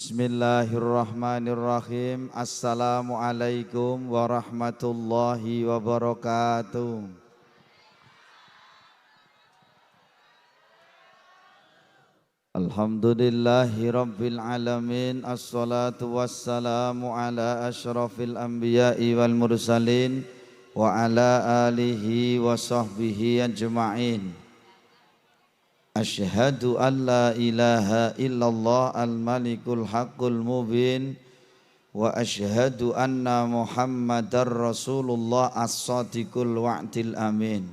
Bismillahirrahmanirrahim. Assalamualaikum warahmatullahi wabarakatuh. Alhamdulillahi rabbil alamin. Assalatu wassalamu ala asyrafil anbiya'i wal mursalin wa ala alihi wa sahbihi ajma'in. Asyhadu an la ilaha illallah al-malikul haqqul mubin wa asyhadu anna muhammadar rasulullah as-sadiqul wa'dil amin.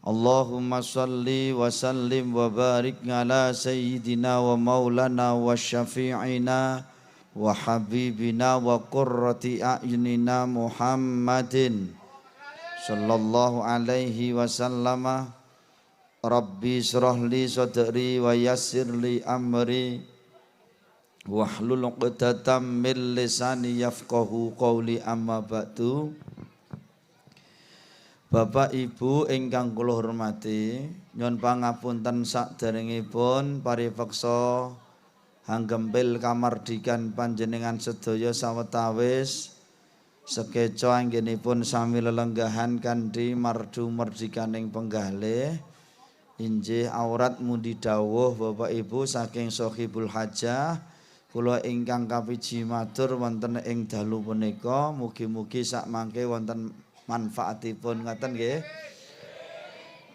Allahumma salli wa sallim wa barik ala sayyidina wa maulana wa syafi'ina wa habibina wa qurrati a'yunina Muhammadin sallallahu alaihi wasallama. Rabbi syrah li sadri wa yassir li amri wahlul 'uqdatam min lisani yafqahu qawli, amma ba'du. Bapak Ibu ingkang kula hormati, nyuwun pangapunten saderengipun paripeksa hanggempil kamardikan panjenengan sedaya sawetawis sekeca anggenipun sami lelenggahan kanthi mardu merdikaning penggalih. Injih aurat mundi dawuh Bapak Ibu saking Sohibul Hajah, kula ingkang kapiji matur wonten ing dalu punika, mugi-mugi sak mangke wonten manfaatipun ngoten nggih.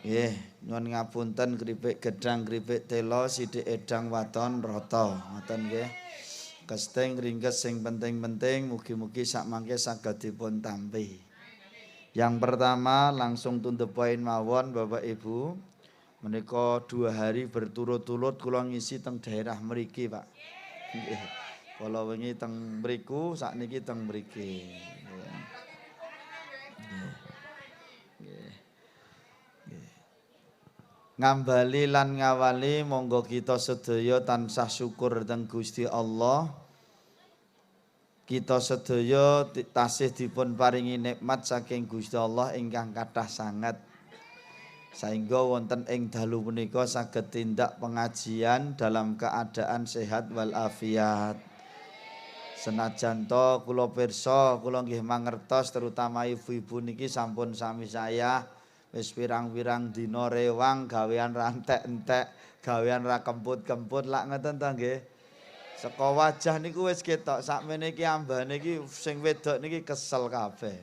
Nggih, nyuwun ngapunten kripik gedang kripik tela sithik edang waton rata ngoten nggih. Kesting ringkes sing penting-penting mugi-mugi sak mangke saged dipun tampi. Yang pertama langsung to the point mawon Bapak Ibu. Menika 2 hari berturut-turut kula ngisi teng daerah mriki, Pak. Nggih. Kala wingi teng mriku, sakniki teng mriki. Nggih. Ngambali lan ngawali monggo kita sedaya tansah syukur teng Gusti Allah. Kita sedaya tasih dipun paringi nikmat saking Gusti Allah ingkang kathah sanget. Sehingga wonten ing dalu punika saged tindak pengajian dalam keadaan sehat wal afiat. Senajan to kula pirsa kula nggih mangertos terutama ibu-ibu niki sampun sami saya wis pirang-pirang dina rewang gawean rantek-entek, gawean ra kemput-kemput lak ngoten to nggih. Saka wajah niku wis ketok sakmene iki ambane iki sing wedok niki kesel kabeh.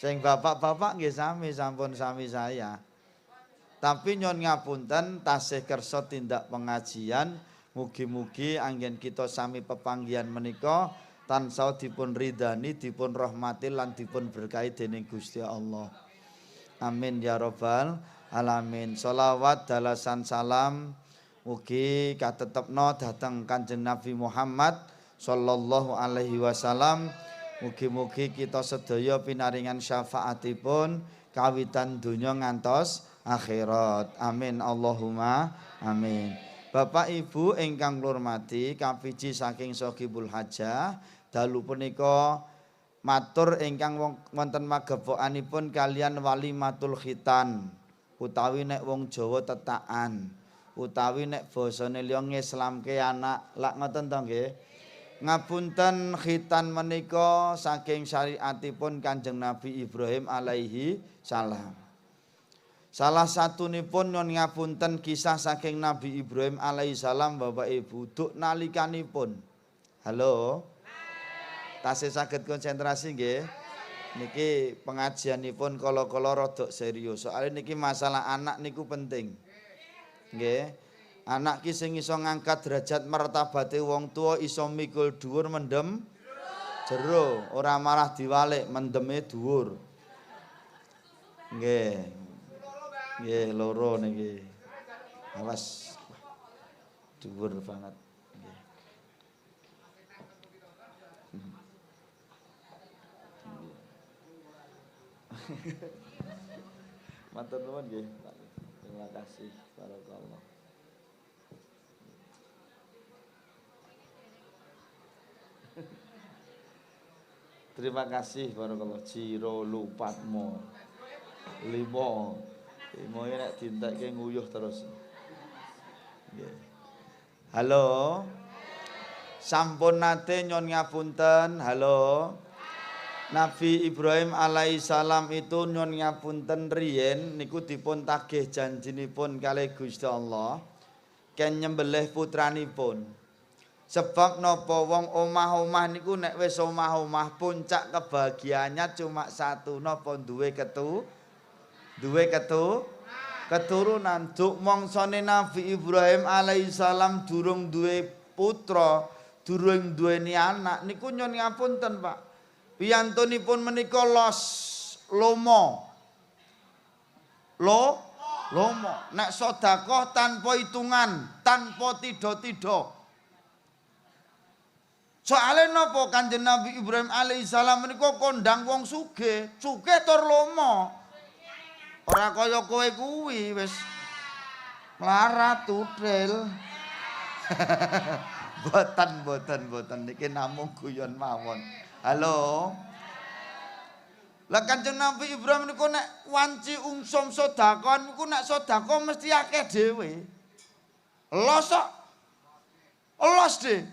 Sing bapak-bapak nggih sami sampun sami saya. Tapi nyon ngapunten tasih kersa tindak pengajian, mugi-mugi anggen kita sami pepanggihan menika tansah dipun ridani, dipun rahmati lan dipun berkahi dening Gusti Allah. Amin ya rabbal alamin. Shalawat dalasan salam mugi katetepno dhateng Kanjeng Nabi Muhammad sallallahu alaihi wasallam. Mugi-mugi kita sedaya pinaringan syafaatipun kawitan donya ngantos akhirat. Amin Allahumma amin. Bapak Ibu ingkang kula hormati, kapiji saking Sohibul Hajah dalu punika matur ingkang wonten magepokanipun kalian walimatul khitan utawi nek wong Jawa tetakan utawi nek basane liya ngislamke anak lak ngoten to nggih. Ngapunten khitan menika saking syariatipun Kanjeng Nabi Ibrahim alaihi salam. Salah satunipun nyon ngapunten kisah saking Nabi Ibrahim alaihissalam Bapak Ibu duk nalikanipun. Halo. Tasih saged konsentrasi nggih. Niki pengajianipun kala-kala rada serius. Soale niki masalah anak niku penting. Nggih. Anak ki sing iso ngangkat derajat martabate wong tua, iso mikul dhuwur mendem jero, ora malah diwalik mendeme dhuwur. Nggih. Nggih loro niki. Awas. Dhuwur banget. Nggih. Matur nuwun nggih, Pak. Terima kasih. Barakallah. Terima kasih barakallah. Jiro lupatmu. 5 Moyo nek dintekke nguyuh terus. Nggih. Halo. Sampun nate nyon ngapunten. Halo. Nabi Ibrahim alaihissalam itu nyon ngapunten riyen niku dipun tagih janjinipun kalih Gusti Allah ken nyembelih putranipun. Sebab napa wong omah-omah niku nek wis omah-omah puncak kebahagiaannya cuma satu, napa duwe keturunan. Duk mongsane Nabi Ibrahim alaihissalam durung duwe putra, durung duweni anak niku nyon ngapunten, Pak. Piyantunipun menika lomo. Nek sedekah tanpa hitungan, tanpa tido-tido. Soale napa Kanjeng Nabi Ibrahim alaihissalam menika kondang wong sugih tur lomo. Ora kaya kowe kuwi wis melarat tutril. Boten niki namung guyon mawon. Halo. Lah Kanjeng Nabi Ibrahim niku nek wanci ungsum sedekah niku nek sedekah mesti akeh dhewe. Los kok. Los de.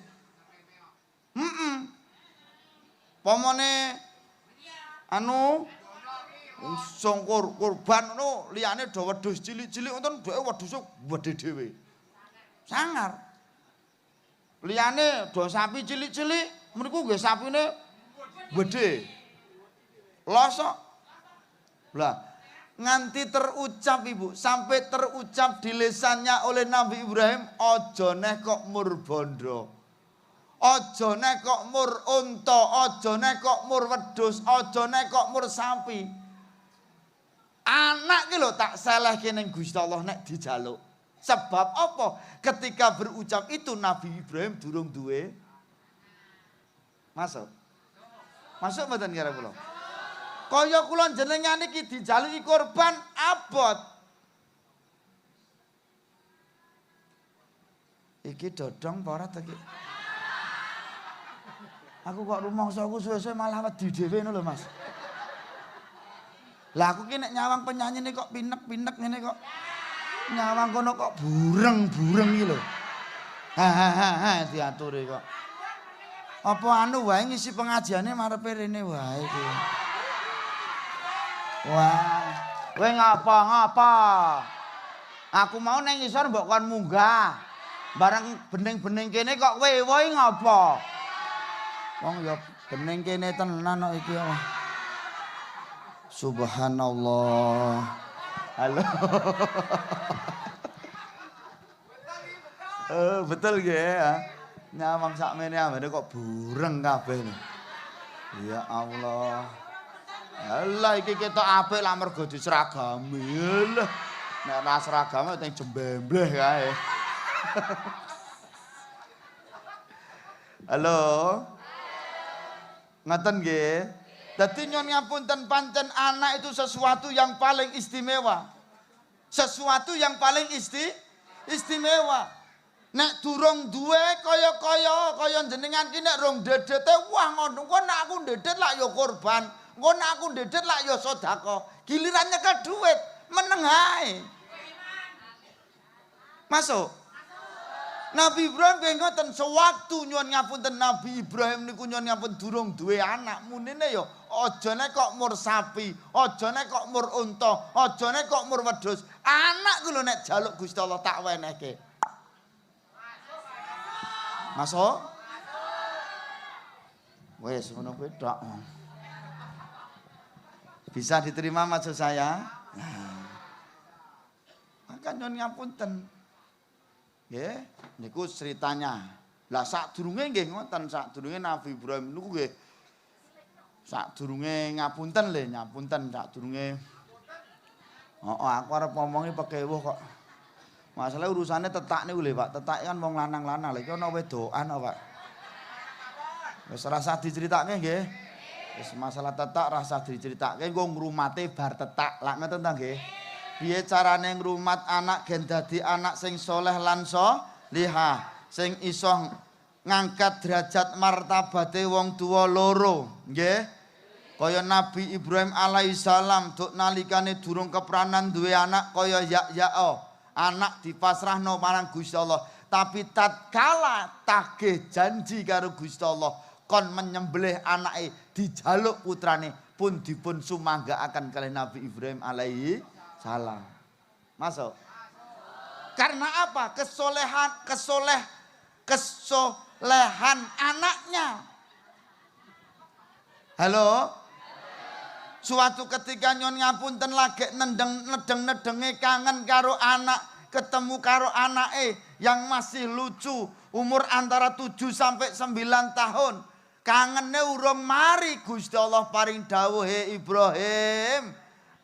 Pomone anu ungsum kurban ngono liyane do wedhus cilik-cilik wonten dheke wedhuse gedhe dhewe. Sangar. Liyane do sapi cilik-cilik meniku nggih sapine gedhe. Losok. Lah, nganti terucap Ibu, sampai terucap di lisannya oleh Nabi Ibrahim, aja nek kok mur bondo. Aja nek kok mur unta, aja nek kok mur wedhus, aja nek kok mur sapi. Anak ki lho tak selehke ning Gusti Allah nek dijaluk. Sebab apa? Ketika berucap itu Nabi Ibrahim durung duwe. Masuk mboten kira kula? Kaya kula jenengan iki dijaluki korban abot. Iki dodong apa ora ta iki? Aku kok rumangsaku suwe-suwe malah wedi dhewe ngono lho, Mas. Lah aku ki nek nyawang penyanyine kok pinek-pinek ngene kok. Nyawang kono kok bureng-bureng iki lho. Ha diaturi kok. Apa anu wae ngisi pengajiane marepe rene wae iki. Wah, kowe ngapa? Aku mau nang ngisor mbok kon munggah. Bareng bening-bening kene kok wewohi ngapa? Wong ya bening kene tenan kok iki. Subhanallah. Halo. Betul nggih. Nyawang sakmene ambene kok bureng kabeh. Ya Allah. Lah iki ketok apik lah mergo diseragami. Lah nek ora seragame teng jembembleh kae. Halo. Ngaten nggih. Dadi nyon ngapunten pancen anak itu sesuatu yang paling istimewa. Sesuatu yang paling istimewa. Nek durung duwe kaya jenengan ki nek rong dedete wah ngono kok nek aku dedet lak ya korban, kok nek aku dedet lak ya sedekah. Giliran nyekel duit meneng ae. Masuk. Nabi Ibrahim nggih ngoten sewaktu nyuwun ngapunten Nabi Ibrahim niku nyuwun ngapun durung duwe anak munine ya aja nek kok mur sapi, aja nek kok mur unta, aja nek kok mur wedhus. Anak ku lho nek jaluk Gusti Allah tak wenehke. Masuk? Wes ngono kuwi tok. Bisa diterima maksud saya? Maka nyuwun ngapunten. Nggih, niku ceritanya. Lah sadurunge nggih ngoten, sadurunge Nabi Ibrahim niku nggih sadurunge ngapunten lho, nyapunten sadurunge. Aku arep ngomongi pekewuh kok. Masalah urusannya tetak niku lho, Pak. Tetak kan wong lanang-lanang lho, iki ana wedokan kok, Pak. Wis rasa diceritake nggih. Wis masalah tetak rasa diceritake engko ngrumate bar tetak. Lak ngoten ta nggih? Piye carane ngrumat anak gen dadi anak sing soleh lan salihah, sing iso ngangkat derajat martabate wong tuwa loro, nggih. Kaya Nabi Ibrahim alaihissalam duk nalikane durung kepranan duwe anak kaya Yakya. Anak dipasrahno marang Gusti Allah. Tapi tatkala tagih janji karo Gusti Allah kon menyembelih anake dijaluk putrane pun dipun sumanggaaken kalih Nabi Ibrahim alaihi salam. Masuk. Karena apa? Kesolehan anaknya. Halo? Suatu ketika nyon ngapunten lagi nedeng-nedenge kangen karo anak, ketemu karo anake yang masih lucu, umur antara 7 sampai 9 tahun. Kangene urung mari Gusti Allah paring dawuh, "He Ibrahim,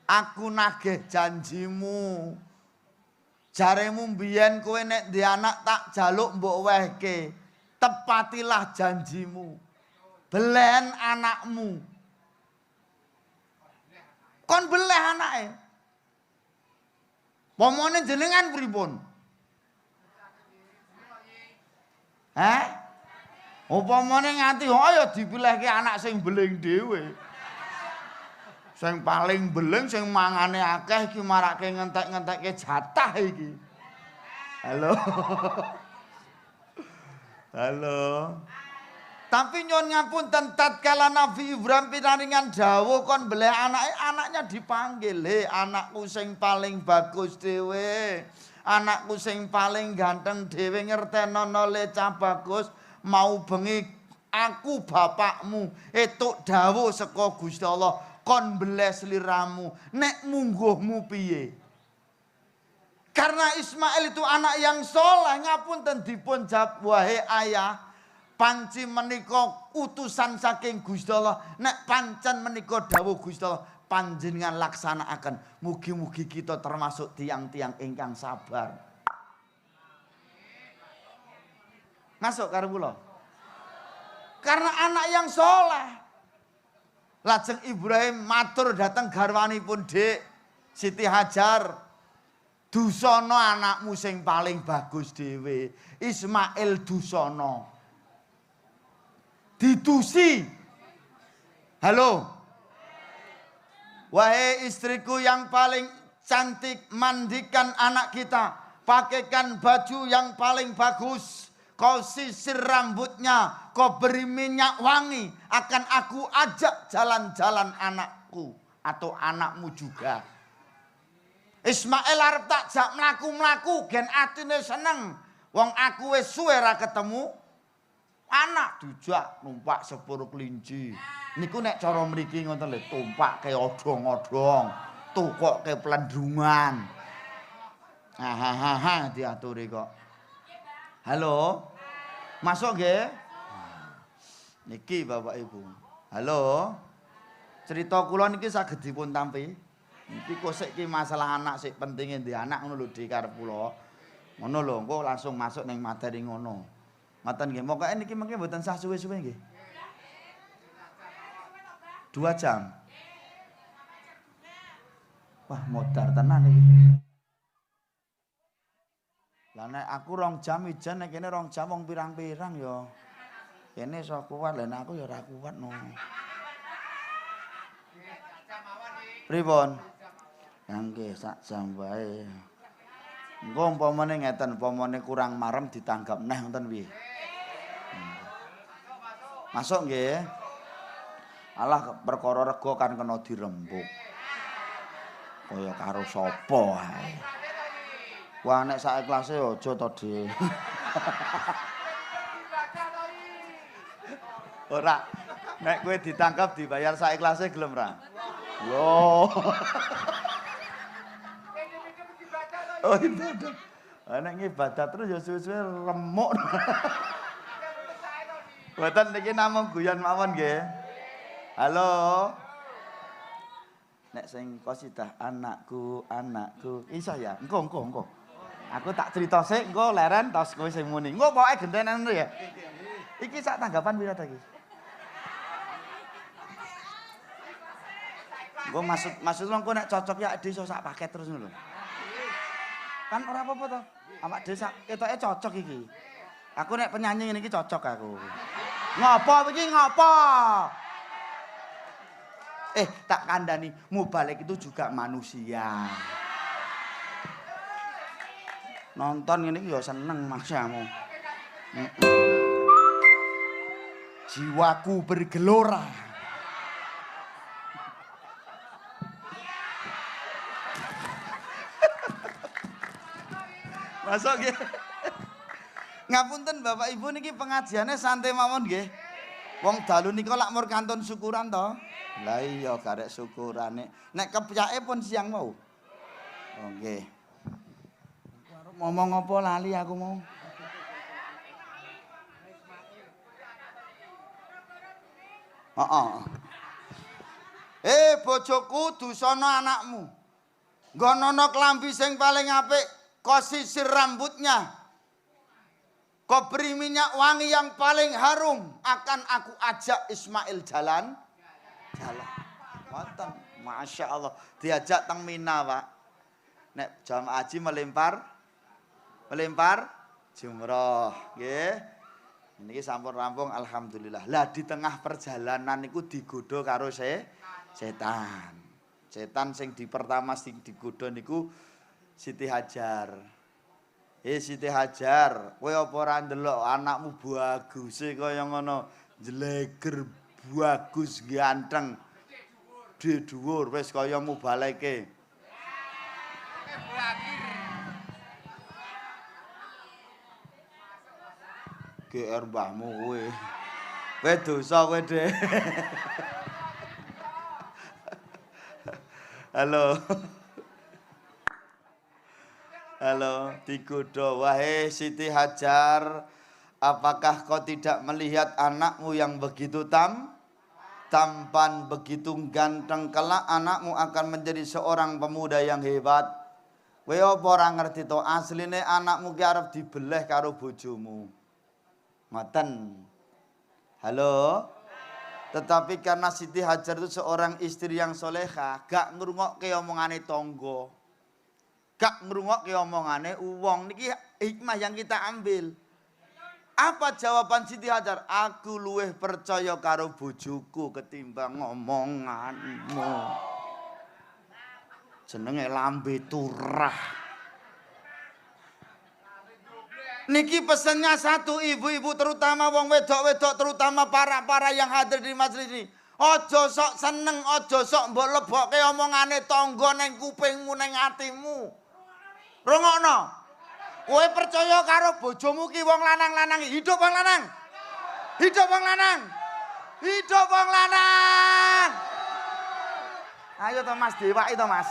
aku nagih janjimu. Jaremu mbiyen kowe nek ndek anak tak jaluk mbok wehke. Tepatilah janjimu. Belen anakmu." Kon beleh anake. Pomone jenengan pripun? Upamane nganti ya dipilihke anak sing beling dhewe. Sing paling beling sing mangane akeh iki marake ngentek-ngentekke jatah iki. Halo. Halo. Tapi nyon ngapunten tatkala Nabi Ibrahim pinaringan dawuh kon beleh anake, anaknya dipanggil, "He anakku sing paling bagus dhewe. Anakku sing paling ganteng dhewe ngertenono le cah bagus. Mau bengi aku bapakmu etuk dawuh saka Gusti Allah kon beleh sliramu. Nek mungguhmu piye?" Karena Ismail itu anak yang soleh, ngapunten dipun jawab, "Wahai ayah, panci menika utusan saking Gusti Allah. Nek pancen menika dawuh Gusti Allah, panjenengan laksanakaken. Mugi-mugi kita termasuk tiang-tiang ingkang sabar." Masuk karo kula. Karena anak yang soleh. Lajeng Ibrahim matur dateng garwanipun, "Dik, Siti Hajar, dusono anakmu sing paling bagus dhewe. Ismail dusono. Ditusi." Halo. "Wahai istriku yang paling cantik, mandikan anak kita. Pakaikan baju yang paling bagus. Kau sisir rambutnya, kau beri minyak wangi. Akan aku ajak jalan-jalan anakku atau anakmu juga." Ismail arep tak jak mlaku-mlaku gen atine seneng. Wong aku wis suwe ra ketemu anak, dijak numpak sepur kelinci. Niku nek cara mriki ngoten lho, tumpake odong-odong, tukoke plendrungan. Hahaha diaturi kok. Halo. Masuk nggih? Niki Bapak Ibu. Halo. Cerita kula niki saged dipun tampi. Niki kok sik ki masalah anak sik pentinge ndek anak ngono lho Dik karep kula. Ngono lho, engko langsung masuk ning materi ngono. Ngoten nggih. Mokoke niki mengke mboten sah suwe-suwe nggih. 2 jam. Wah, modar tenan iki. Lah nek aku 2 jam ijen nek kene 2 jam wong pirang-pirang ya. Kene iso kuat, lah nek aku ya ora kuat no. Pripun? Nggih sak jam wae. Engko umpamane ngeten, umpamane kurang marem ditanggap neh ngoten piye? Masuk nggih. Alah perkara rega kan kena dirembuk. Kaya karo sapa ae. Wah nek sak iklase aja to, Dik. Ora. Nek kowe ditangkap dibayar sak iklase gelem ra? Yo. Oh ibadah. Nek ngibadah terus ya suwe-suwe remuk. Mboten niki namung guyon mawon nggih. Halo. Nek sing qasidah anakku, anakku. Iso ya? Engko. Aku tak cerita sik, engko leren tos kowe sing muni. Engko pokoke gentenan ya. Iki sak tanggapan pira ta iki? Engko maksud engko nek cocok ya ade iso sak paket terus ngono lho. Kan ora apa-apa to. Awak dhewe sak ketoke cocok iki. Aku nek penyanyi ngene iki cocok aku. Ngopo iki ngopo? Tak kandhani, mubalik itu juga manusia. Nonton ngene iki ya seneng maksamu. Jiwaku bergelora. Masuk nggih. Ngapunten Bapak Ibu niki pengajiannya santai mawon nggih. Wong dalu nika lak mur kantun syukuran to. Lah iya garek syukurane. Nek kepyake pun siang mau. Oh nggih. Arep ngomong apa lali aku mau. Bojoku dusana anakmu. Nggonono klambi sing paling apik, kau sisir rambutnya. Kau beri minyak wangi yang paling harum. Akan aku ajak Ismail jalan. Ngoten. Masya Allah. Diajak teng Mina, Pak. Nek jamaah haji melempar jumroh. Nggih. Niki sampun rampung alhamdulillah. Lah di tengah perjalanan niku digodha karo setan. Setan sing pertama sing digodha niku Siti Hajar. Siti Hajar, kowe apa ora ndelok anakmu baguse kaya ngono, jleger bagus ganteng. Dhuwur wis kaya mubaleke. GR mbahmu kowe. Kowe dosa kowe, Dek. Halo. Halo, digodha. Wahai Siti Hajar, apakah kau tidak melihat anakmu yang begitu tampan, begitu ganteng? Kelak anakmu akan menjadi seorang pemuda yang hebat. Kowe apa ora ngerti to, asline anakmu ki arep dibeleh karo bojomu. Ngoten. Halo. Tetapi karena Siti Hajar itu seorang istri yang soleha, gak ngrungokke omongane tangga. Gak ngrungokke omongane wong. Niki hikmah yang kita ambil. Apa jawaban Siti Hajar? Aku luwih percaya karo bojoku ketimbang ngomonganmu. Jenenge lambe turah. Niki pesennya satu, ibu-ibu terutama wong wedok-wedok, terutama para yang hadir di majelis ini. Ojo sok seneng, ojo sok mbok lebokke omongane tangga ning kupingmu, ning atimu. Rungokno. Kowe percaya karo bojomu ki wong lanang-lanang, hidup wong lanang. Hidup wong lanang. Hidup wong lanang. Ayo to Mas, dewaki to Mas.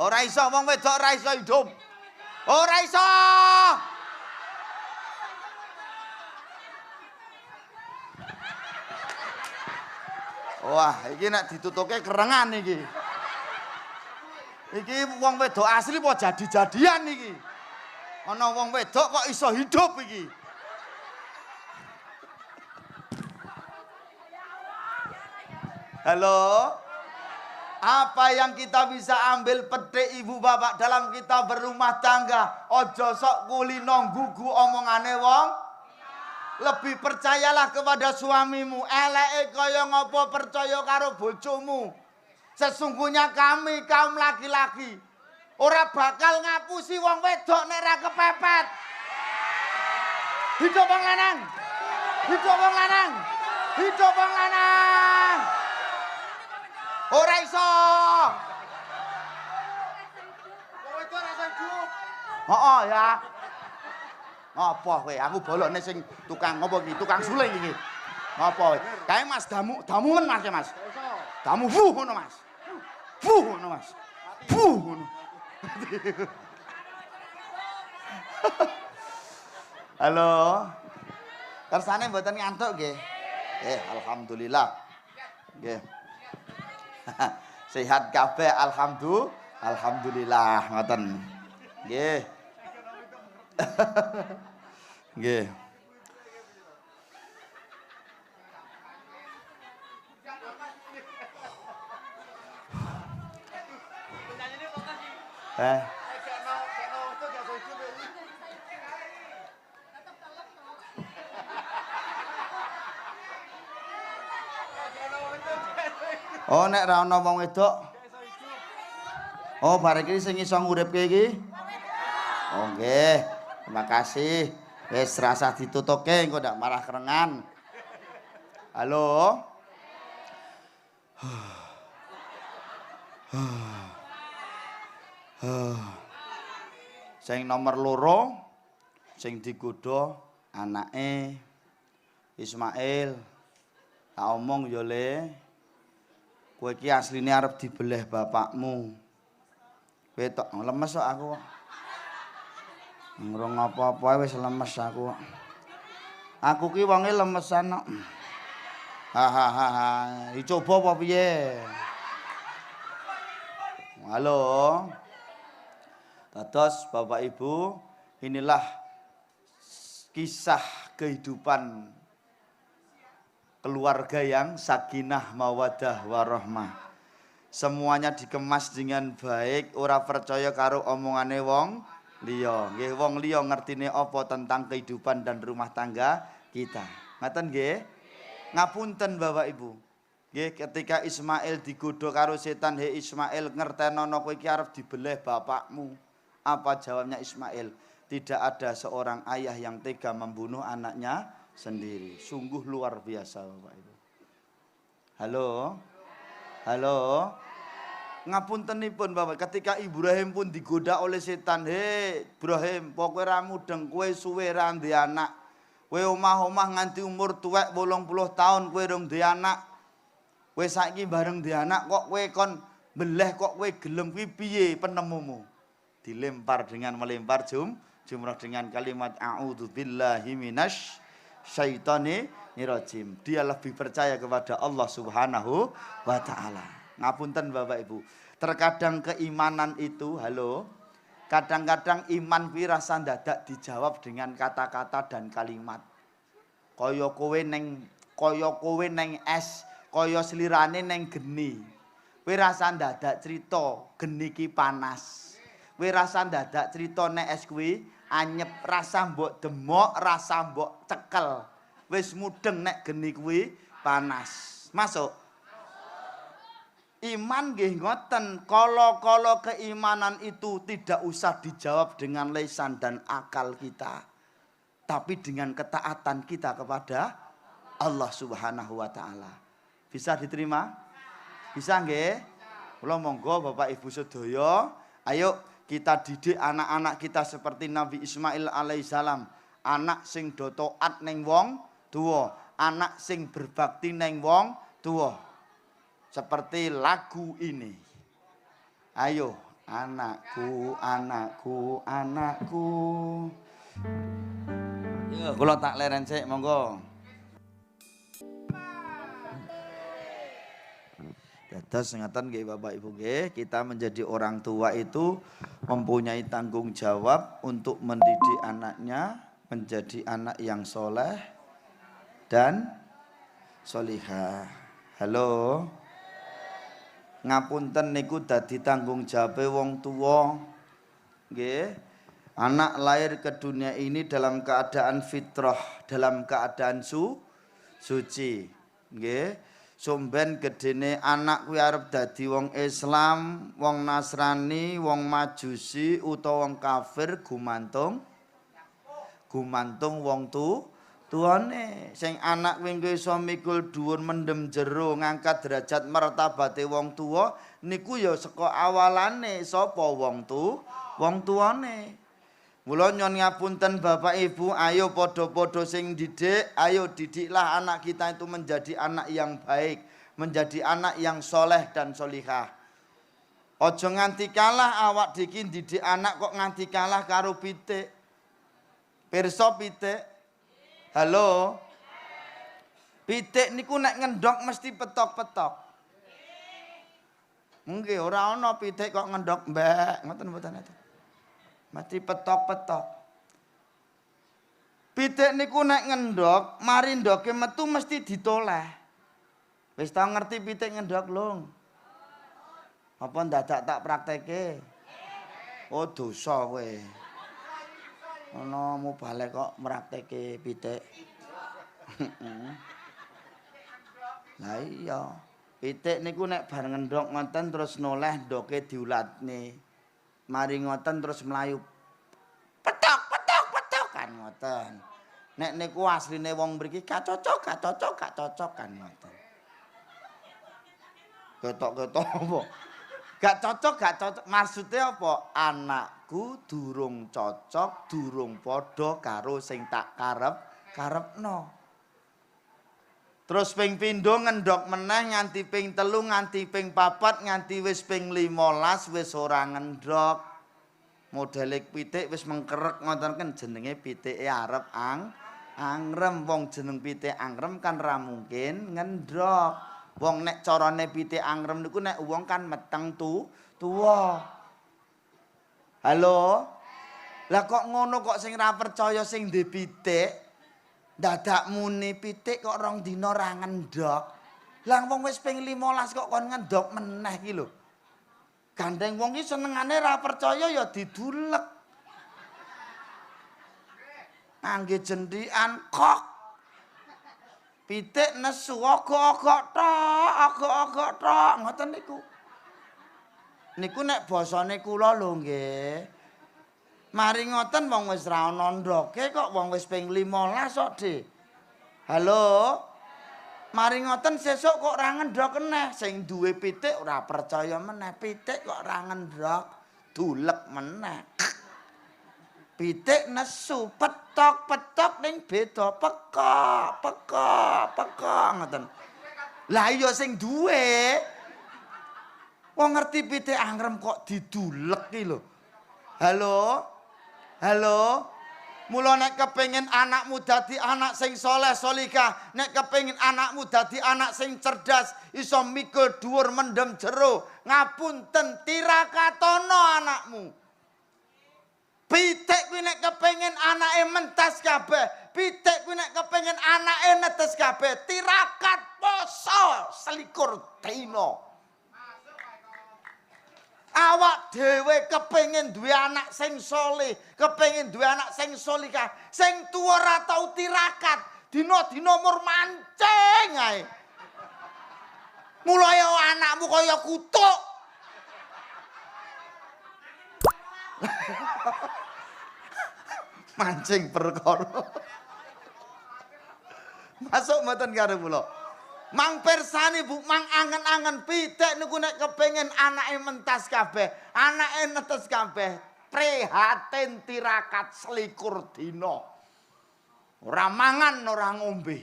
Ora iso wong wedok ora iso hidup. Ora iso. Wah, iki nek ditutuke kerengan iki. Iki wong wedok asli apa jadi-jadian iki. Ana wong wedok kok iso hidup iki. Halo? Apa yang kita bisa ambil petik ibu bapak dalam kita berumah tangga? Ojo sok kulino gugu omongane wong. Lebih percayalah kepada suamimu. Eleke kaya ngopo percaya karo bojomu. Sesungguhnya kami kaum laki-laki ora bakal ngapusi wong wedok nek ra kepepet. Hidup wong lanang. Hidup wong lanang. Hidup wong lanang. Ora iso. Wong wedok ora iso hidup. Heeh ya. Apa kowe? Aku bolokne sing tukang apa iki? Tukang suling iki. Apa kowe? Kae Mas damumen Mas Mas. Damu ngono Mas. Ngono Mas. Ngono. Halo. Kersane mboten ngantuk nggih. Alhamdulillah. Nggih. Sehat kabeh alhamdulillah ngoten. Nggih. Nggih. Oh nek ra ana wong wedok. Oh barek iki sing iso nguripke iki. Oh nggih, terima kasih. Wis rasa ditutuke engko ndak marah kerengan. Halo. Sing nomor loro sing digodha anake Ismail. Tak omong yo Le. Kowe iki asline arep dibeleh bapakmu. Kowe tok lemes kok aku. Ngrung apa-apa wis lemes aku. Aku ki wonge lemesan kok. Hahaha, dicoba apa piye? Halo. Dados Bapak Ibu, inilah kisah kehidupan keluarga yang sakinah mawaddah warahmah. Semuanya dikemas dengan baik, ora percaya karo omongane wong liya. Nggih, wong liya ngertine apa tentang kehidupan dan rumah tangga kita. Ngaten nggih? Ngapunten Bapak Ibu. Nggih, ketika Ismail digodha karo setan, "He Ismail, ngertenono kowe iki arep dibeleh bapakmu." Apa jawabnya Ismail? Tidak ada seorang ayah yang tega membunuh anaknya sendiri. Sungguh luar biasa Bapak Ibu. Halo? Halo? Ngapuntenipun Bapak, ketika Ibrahim pun digoda oleh setan, "He Ibrahim, pokoke ra mudeng kowe suwe ra ndek anak. Kowe omah-omah nganti umur tuwek 80 tahun kowe rong ndek anak. Kowe saiki bareng ndek anak kok kowe kon beleh kok kowe gelem kuwi piye penemumu?" Dilempar dengan melempar jumrah dengan kalimat a'udzubillahi minasy syaitani rajim. Dia lebih percaya kepada Allah Subhanahu wa taala. Ngapunten Bapak Ibu. Terkadang keimanan itu, halo, kadang-kadang iman kuwi rasa ndadak dijawab dengan kata-kata dan kalimat. Kaya kowe neng es, kaya slirane neng geni. Kowe rasa ndadak crita geni ki panas. Kowe rasa ndadak crita nek es kuwi anyep, rasa mbok demok, rasa mbok cekel. Wis mudeng nek geni kuwi panas. Masuk. Iman nggih ngoten, kala-kala keimanan itu tidak usah dijawab dengan lisan dan akal kita, tapi dengan ketaatan kita kepada Allah Subhanahu wa taala. Bisa diterima? Bisa nggih? Kula monggo Bapak Ibu sedaya, ayo kita didik anak-anak kita seperti Nabi Ismail alaihissalam, anak sing do taat ning wong tuwa, anak sing berbakti ning wong tuwa. Seperti lagu ini. Ayo, anakku, anakku, anakku. Yo, kula tak leren sik, monggo. Dados ngaten nggih Bapak Ibu nggih, kita menjadi orang tua itu mempunyai tanggung jawab untuk mendidik anaknya menjadi anak yang soleh dan solihah. Halo. Ngapunten niku dadi tanggung jawabe wong tuwa. Nggih. Anak lahir ke dunia ini dalam keadaan fitrah, dalam keadaan suci. Nggih. Somben gedene anak kuwi arep dadi wong Islam, wong Nasrani, wong Majusi utawa wong kafir gumantung wong tuane. Sing anak kuwi iso mikul dhuwur mendem jero ngangkat derajat martabate wong tuwa niku ya saka awalane sapa wong tuane. Mula nyon ngapunten Bapak Ibu, ayo podo-podo sing didik, ayo didiklah anak kita itu menjadi anak yang baik, menjadi anak yang soleh dan solihah. Ojo nganti kalah awak diki didik anak kok nganti kalah karo pitik. Pirsa pitik? Halo? Pitik niku nek ngendhok mesti petok-petok. Nggih, ora ana pitik kok ngendhok mbek, ngoten mboten itu. Mati petok-petok. Pitik niku nek ngendhok, mari ndoke metu mesti ditoleh. Wis tau ngerti pitik ngendhok lho. Apa ndadak tak prakteke? Oh dosa kowe. Ana mubalek kok prakteke pitik. Lah iya. Pitik niku nek bar ngendhok ngoten terus noleh ndoke diulatne. Mari ngoten terus melayu ngoten. Nek niku asline wong mriki gak cocok kan ngoten. Ketok-ketok apa? Gak cocok. Maksudnya apa? Anakku durung cocok, durung padha karo sing tak karepno. Terus ping pindho ngendhok meneh nganti ping 3, nganti ping 4, nganti wis ping 15 wis ora ngendhok. Modele pitik wis mengkerek ngoten kan jenenge pitike arep angrem. Wong jeneng pitik angrem kan ra mungkin ngendhok. Wong nek carane pitik angrem niku nek wong kan meteng tuwa. Halo? Lah kok ngono kok sing ra percaya sing ndek pitik dadak muni pitik kok 2 dina ra ngendhok. Lah wong wis ping 15 kok kon ngendhok meneh iki lho. Gandeng wong iki senengane ra percaya ya didulek. Angge jendhikan kok. Pitik nesu ogok-ogok tok ngoten niku. Niku nek basane kula lho nggih. Mari ngoten wong wis ra ana ndoke kok wong wis ping 15 kok, Dik. Halo. Mari ngoten sesuk kok ra ngendhok eneh. Sing duwe pitik ora percaya meneh. Pitik kok ra ngendhok, dulek meneh. Pitik nesu petok ning beda pekok ngoten. Lah iya sing duwe wong ngerti pitik angrem kok didulek iki lho. Halo. Mula nek kepengin anakmu dadi anak sing saleh salihah, nek kepengin anakmu dadi anak sing cerdas, iso mikul dhuwur mendem jero, ngapunten tirakatono anakmu. Pitik kuwi nek kepengin anake mentas kabeh, pitik kuwi nek kepengin anake netes kabeh, tirakat poso 21 dina. Awak dhewe kepengin duwe anak sing saleh, kepengin duwe anak sing salihah, sing tuwa ora tau tirakat, dina-dina mur mancing ae. Mula ya anakmu kaya kutuk. Mancing perkara. Masuk mboten karo kula. Mang persani Bu, mang angen-angen pitik niku nek kepengin anake mentas kabeh, anake netes kabeh, prihatin tirakat 21 dina. Ora mangan, ora ngombe.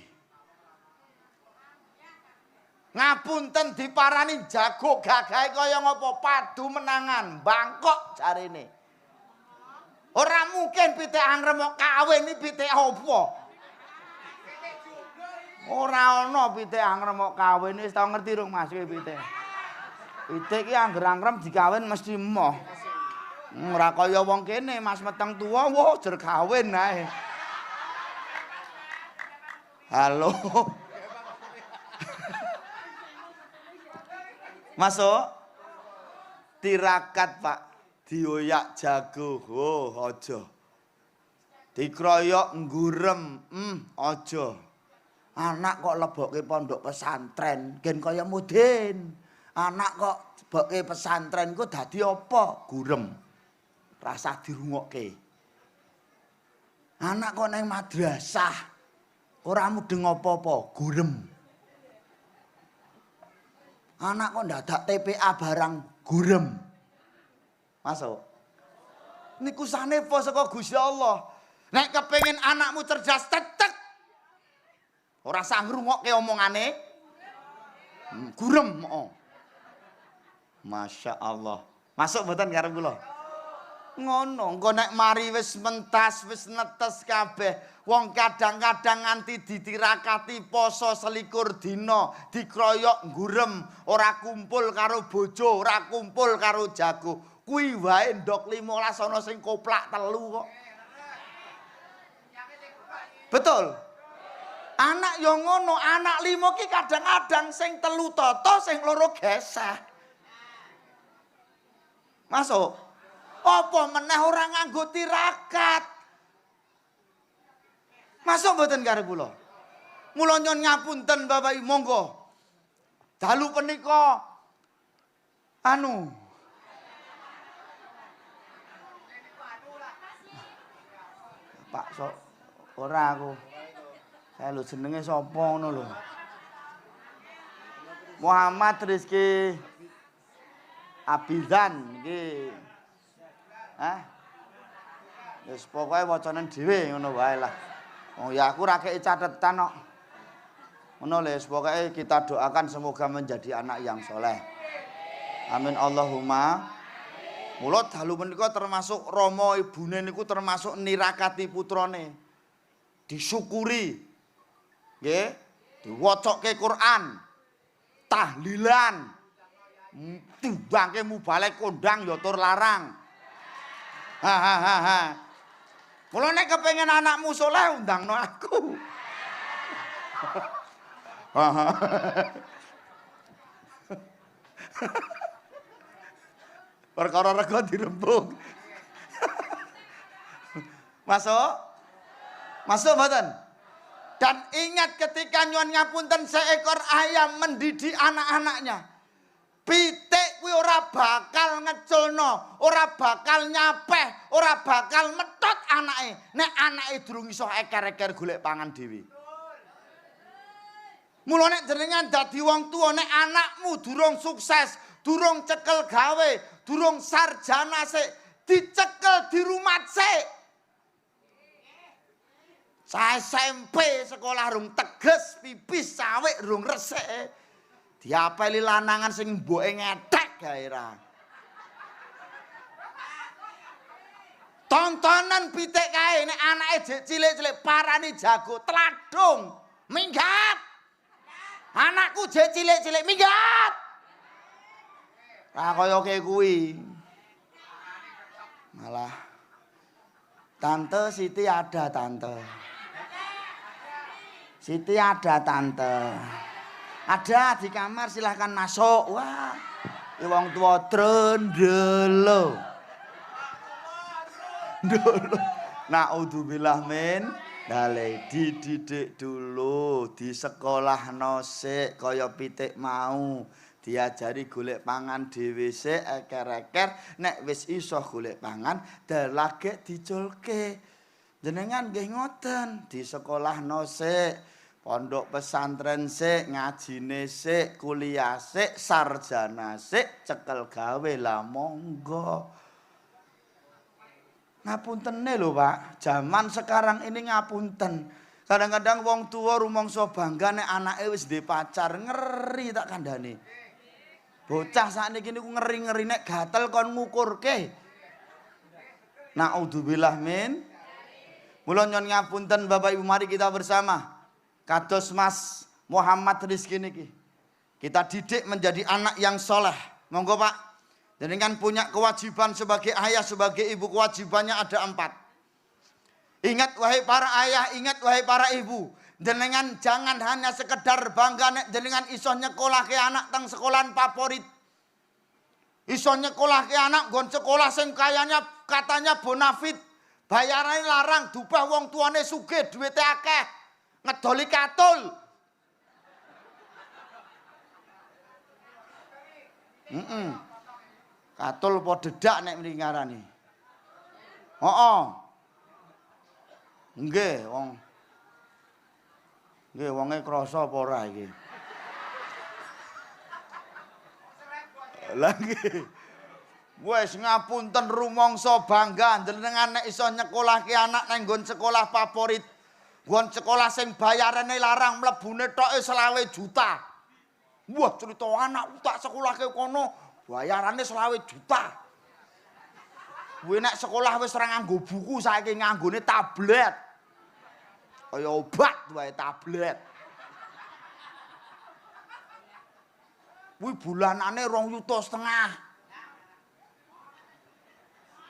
Ngapunten diparani jago gagahe kaya ngapa padu menangan, bangkok jarene. Ora mungkin pitik angrem kok kawin iki pitik apa? Ora ana pitik angrem kok kawin wis tau ngerti rung Mas kowe pitik. Pitik iki angger angrem dikawin mesti emoh. Ora kaya wong kene Mas meteng tuwa wah jer kawin ae. Halo. Masuk. Tirakat Pak. Dioyak jago, aja. Dikroyok nggurem, aja. Anak kok lebokke pondok pesantren, gen kaya mudin. Anak kok lebokke pesantren ku dadi apa? Gurem. Rasa dirungokke. Anak kok nang madrasah ora mudeng apa-apa, gurem. Anak kok ndadak TPA barang gurem. Masuk. Niku sanepa saka Gusti Allah. Nek kepengin anakmu cerdas tetek. Ora sah ngrungokke omongane. Gurem, Masya Allah. Masuk mboten karo kula? Ngono, engko nek mari wis mentas, wis netes kabeh. Wong kadang-kadang nganti ditirakati poso 21 dina, dikroyok nggurem, ora kumpul karo bojo, ora kumpul karo jago. Kuwi wae ndok 15 ana sing koplak 3 kok. Betul? Anak yo ngono, anak 5 ki kadang-kadang sing 3 toto, sing 2 geseh. Masuk. Apa meneh ora nganggo tirakat. Masuk mboten karo kula. Mula nyuwun ngapunten Bapak Ibu monggo. Dalu punika Pak sok Ora aku. Saya lho jenenge sapa ngono lho. Muhammad Rizki Abizan iki. Hah? Wis pokoke wacane dhewe ngono wae lah. Oh ya aku ra kei catetan kok. Ngono lho, pokoke kita doakan semoga menjadi anak yang soleh. Amin Allahumma. Mula dalu menika termasuk Rama ibune niku termasuk nirakati putrane. Disyukuri. Nggih, diwacokke Quran. Tahlilan. Timbangke mubalek kondang ya tur larang. Ha. Mula nek kepengin anakmu soleh undangno aku. Perkara rego dirembug. Masuk mboten? Dan ingat ketika nyuwun ngapunten seekor ayam mendidik anak-anaknya. Pitik kuwi ora bakal ngeculno, ora bakal nyapeh, ora bakal metut anake. Nek anake durung iso eker-eker golek pangan dhewe. Mula nek jenengan dadi wong tuwa nek anakmu durung sukses, durung cekel gawe, durung sarjana sik, dicekel di rumah sik. Saya SMP sekolah rung teges, pipis sawik rung resik. Diapeli lanangan sing mboke ngethek gairah. Tontonan pitik kae nek anake cilik-cilik parani jago tladung, minggat. Anakku jek cilik-cilik minggat. Ra kaya kuwi. Malah Tante Siti ada tante. Siti ada tante. Ada di kamar silahkan masuk. Wah, wong tua trendelo. Naudzubillah min dalai dididik dulu di sekolah nosik kaya pitik mau diajari golek pangan dhewe sik eker-eker nek wis iso golek pangan delage diculke jenengan nggih ngoten di sekolah nosik pondok pesantren sik, ngajine sik, kuliah sik, sarjana sik, cekel gawe lah monggo. Ngapuntene lho Pak, zaman sekarang ini ngapunten. Kadang-kadang wong tua rumangsa bangga nek anake wis duwe pacar, ngeri tak kandhane. Bocah sakniki niku ngeri-ngeri nek gatel kon ngukurke. Naudzubillah min. Mula nyon ngapunten Bapak Ibu mari kita bersama. Kados Mas Muhammad Rizki niki. Kita didik menjadi anak yang soleh. Monggo Pak. Jenengan punya kewajiban sebagai ayah, sebagai ibu. Kewajibannya ada 4. Ingat wahai para ayah, ingat wahai para ibu. Jenengan jangan hanya sekedar bangga nek jenengan iso nyekolahke anak teng sekolahan favorit. Iso nyekolahke anak nggon sekolah sing kayanya katanya bonafit. Bayarane larang, dupah wong tuane sugih, duwite akeh. Ngedoli katul. Katul po dedak nek mriki ngarani. Heeh. Nggih, wonge krasa apa ora iki? Lah nggih. Wes ngapunten rumangsa bangga jenengan nek iso nyekolahke anak nang nggon sekolah favorit. Nggon sekolah sing bayarane larang mlebune toke 20 juta. Wah, cerita anak tak sekolahke kono bayarane 20 juta. Kuwi nek sekolah wis ora nganggo buku saiki nganggone tablet. Kaya obat wae tablet. Kuwi bulanane 2,5 juta.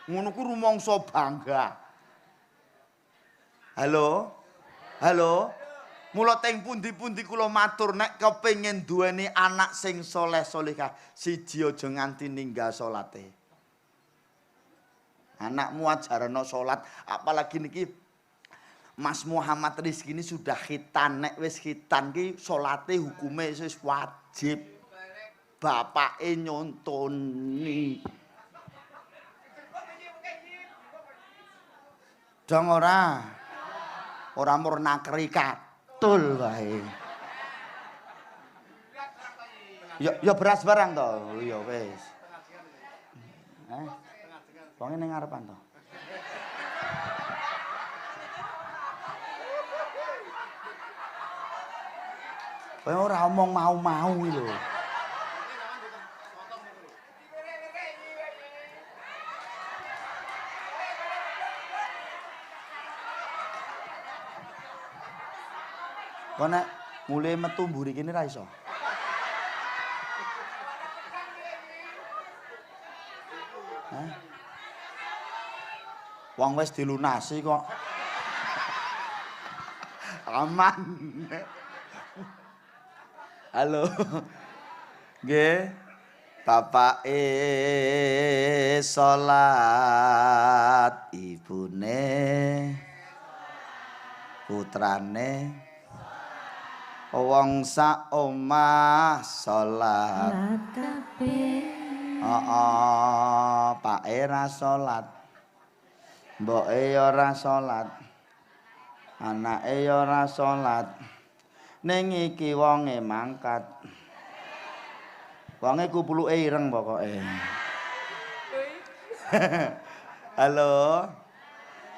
Ngono ku rumangsa bangga. Halo? Mula teng pundi-pundi kula matur nek kepengin duweni anak sing soleh solehah, siji aja nganti ninggal salate. Anakmu ajarana salat, apalagi niki Mas Muhammad Rizki ini sudah khitan. Nek wis khitan ki salate hukume wis wajib. Bapake nyontoni. Dong ora? Ora murna keri katul wae. Ya beras barang to. Ya wis. Wong ning ngarepan to. Kowe ora omong mau-mau iki lho. Kok nek mulai metu mburi kene ra iso. Wong wis dilunasi kok. Aman. Halo. Nggih. Bapake salat, ibune putrane wong sak omah salat kabeh. Pake ra salat. Mboke ya ora salat. Anake ya ora salat. Ning iki wonge mangkat. Wonge kupuluke ireng pokoke. Halo.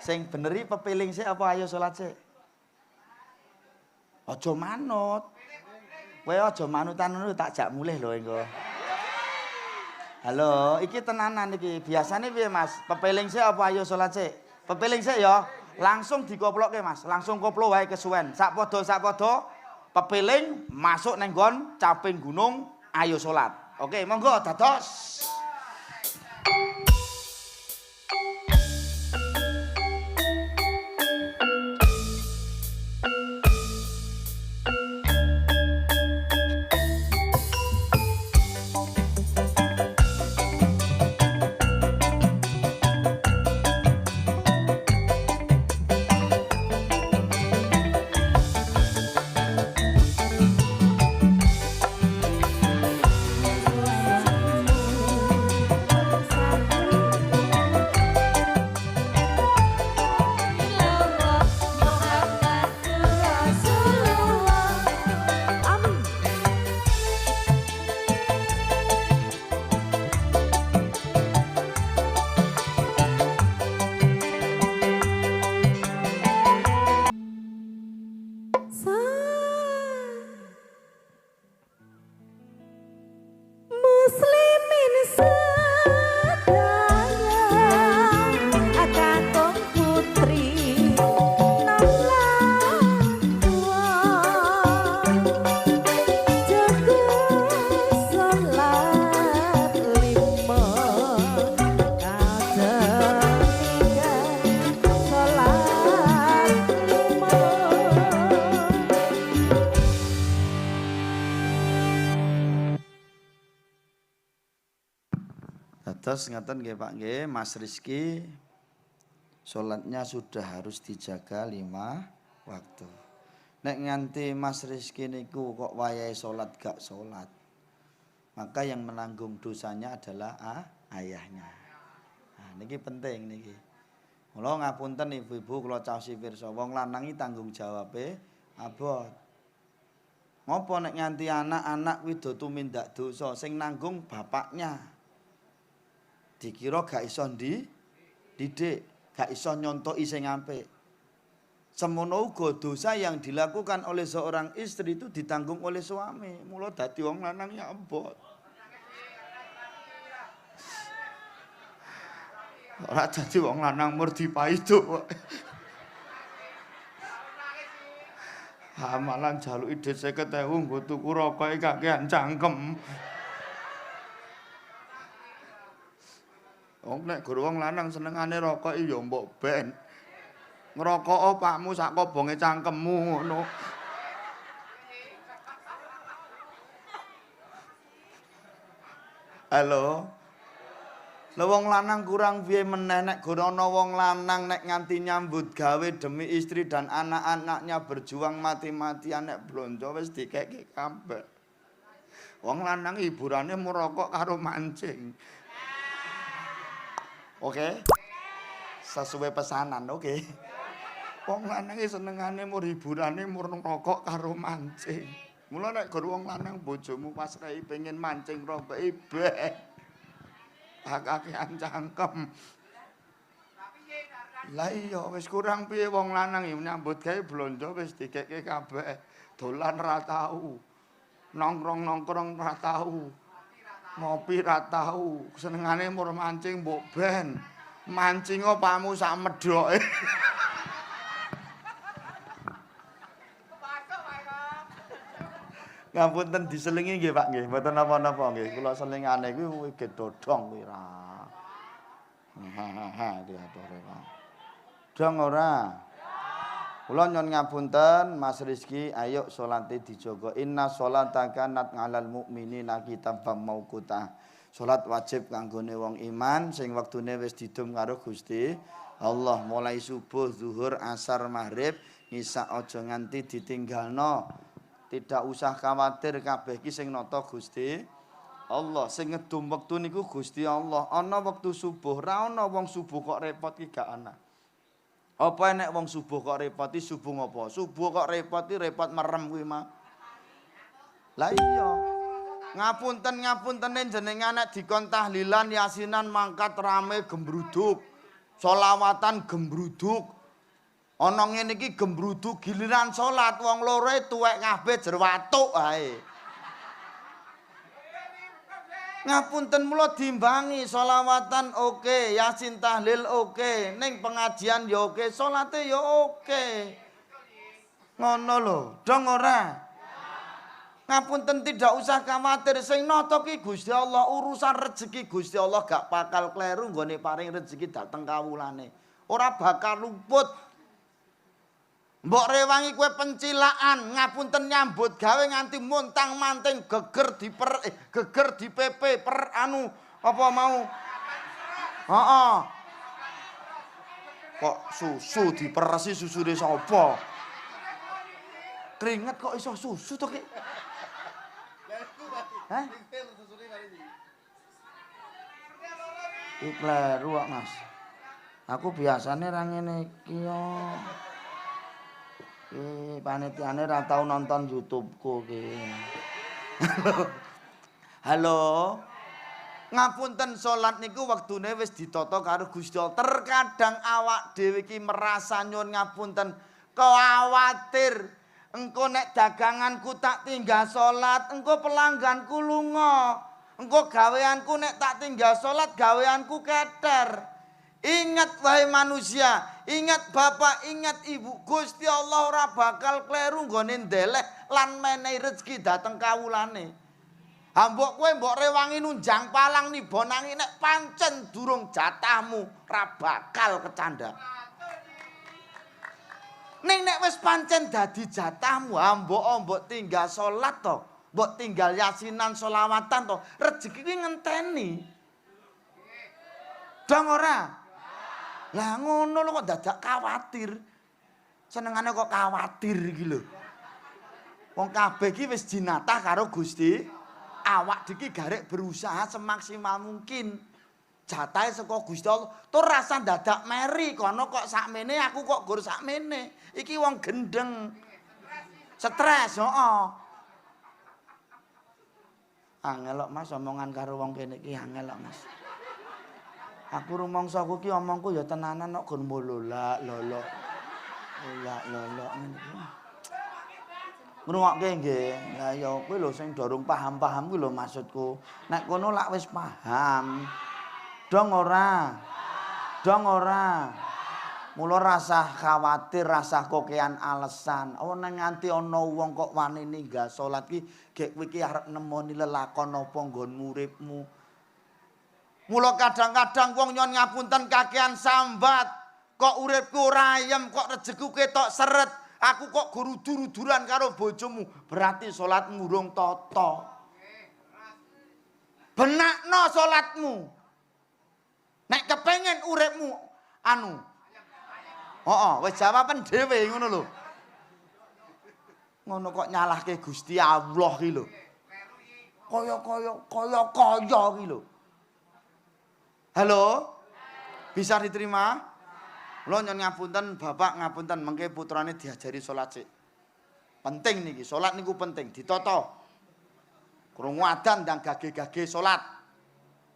Sing bener iki pepiling sik apa ayo salat sik? Aja manut. Kowe aja manutan ngono tak jak mulih lho engko. Halo, iki tenanan iki. Biasane piye, Mas? Pepeling sik apa ayo salat sik? Pepeling sik ya. Langsung dikoplokke, Mas. Langsung koplo wae kesuwen. Sakpodo pepeling masuk neng nggon caping gunung ayo salat. Oke, monggo dados. Terus ngaten nggih Pak nggih, Mas Rizky salatnya sudah harus dijaga 5 waktu. Nek nganti Mas Rizky niku kok wayahe salat gak salat, maka yang menanggung dosanya adalah ayahnya. Nah, niki penting niki. Mula ngapunten ibu-ibu kula caosi pirsa, wong lanang iki tanggung jawabe abot. Ngopo nek nganti anak-anak kuwi do tumindak dosa, sing nanggung bapaknya. Dikira gak iso didik, gak iso nyontoki sing apik. Semono uga dosa yang dilakukan oleh seorang istri itu ditanggung oleh suami. Mula dadi wong lanang ya abot. Ora dadi wong lanang murdi paido. Malah jaluki dhuwit 50.000 nggo tuku rokoke kakean cangkem. Wong nek guru wong lanang senengane rokok ya mbok ben. Ngrokok pakmu sak kobonge cangkemmu ngono. Halo. Lah wong lanang kurang piye meneh nek ana wong lanang nek nganti nyambut gawe demi istri dan anak-anaknya berjuang mati-matian nek blonjo wis dikeke kabeh. Wong lanang hiburane merokok karo mancing. Oke? Sesuai pesanan, oke? Wong lanang senengane mur hiburane mur ngrokok karo mancing. Mula nek gur wong lanang bojomu pas rei pengen mancing rompeke ben. Akakean cangkem. Lah iya wis kurang piye wong lanang iki nyambut gawe blonjo wis dikekke kabeh. Dolan ra tau. Nongkrong-nongkrong ra tau. Ngopi ra tau. Senengane mur mancing mbok ben. Mancinga pamu sak medhoke. Ngapunten diselingi nggih Pak nggih, mboten napa-napa nggih. Kula selingane kuwi gedodong kuwi ra. Ha diatore Pak. Dong ora? Kula nyuwun ngapunten Mas Rizky, ayo salate dijaga. Inna sholata kanat 'alal mu'minina kitaban mauquta. Salat wajib kanggone wong iman sing wektune wis didum karo Gusti Allah. Mulai subuh, zuhur, asar, maghrib, isya aja nganti ditinggalno. Tidak usah khawatir kabeh iki sing nata Gusti Allah. Sing ngedum wektu niku Gusti Allah. Ana wektu subuh, ra ana wong subuh kok repot iki gak ana. Apa enek wong subuh kok repoti subuh ngopo? Subuh kok repoti repot merem kuwi mah. Lah iya. Ngapunten jenengan nek dikon tahlilan yasinan mangkat rame gembruduk. Sholawatan gembruduk. Ana ngene iki gembruduk giliran salat wong loro tuwek kabeh jer watuk ae. Ngapunten mula dimbangi sholawatan oke, yasin tahlil oke, ning pengajian ya oke, salate ya oke. Ngono lho, dong ora? Ngapunten tidak usah khawatir sing nata ki Gusti Allah, urusan rezeki Gusti Allah gak bakal kleru nggone paring rezeki dateng kawulane. Ora bakal luput. Mbok rewangi kowe pencilaan, ngapunten nyambut gawe nganti montang-manting geger dipepe per anu apa mau. Heeh. Kok susu diperesi susune sapa? Keringet kok iso susu to ki? Hah? Ikleru kok Mas. Aku biasane ra ngene iki yo. Panitiane ra tau nonton YouTube-ku ki. Halo. Ngapunten salat niku wektune wis ditata karo Gusti Allah. Terkadang awak dhewe iki merasa nyuwun ngapunten, kuwatir engko nek daganganku tak tinggal salat, engko pelangganku lunga. Engko gaweanku nek tak tinggal salat, gaweanku keter. Ingat wahai manusia, ingat bapak, ingat ibu, Gusti Allah ora bakal kleru nggone ndelek lan menehi rezeki dateng kawulane. Ha mbok kowe mbok rewangi nunjang palang nibonangi nek pancen durung jatahmu ora bakal kecandha. Ning nek wis pancen dadi jatahmu, ha mbok tinggal salat to, mbok tinggal yasinan sholawatan to, rezeki kuwi ngenteni. Dong ora? Lah ngono lho kok dadak kuwatir. Senengane kok kuwatir iki lho. Wong kabeh iki wis jinatah karo Gusti. Awak iki garek berusaha semaksimal mungkin. Jatahe saka Gusti Allah. Tur rasa dadak meri kono kok sakmene aku kok gur sakmene. Iki wong gendeng. Stres, heeh. Angel kok Mas omongan karo wong kene iki angel kok Mas. Aku rumangsaku ki omongku ya tenanan kok gon mololak lolo. Lolak lolo ngene iki. Ngrungokke nggih. Lah ya kowe lho sing dorong paham-paham kuwi lho maksudku. Nek kono lak wis paham. Dong ora? Dong ora? Mula rasa khawatir, rasa kokean alasan. Oh nang nganti ana wong kok wani ninggal salat ki gek kowe ki arep nemoni lelakon apa nggonmu uripmu. Mula kadang-kadang wong nyon ngapunten kakean sambat, kok uripku ora ayem, kok rezekiku ketok seret, aku kok gurudur-uduran karo bojomu, berarti salatmu urung tata. Benakno salatmu. Nek kepengen uripmu anu. Heeh, wis jawaban dhewe ngono lho. Ngono kok nyalahke Gusti Allah ki lho. Kaya ki lho. Halo? Bisa diterima? Kula nyuwun ngapunten Bapak ngapunten mengke putrane diajari salat sik. Penting niki, salat niku penting ditata. Krungu adzan ndang gage-gage salat.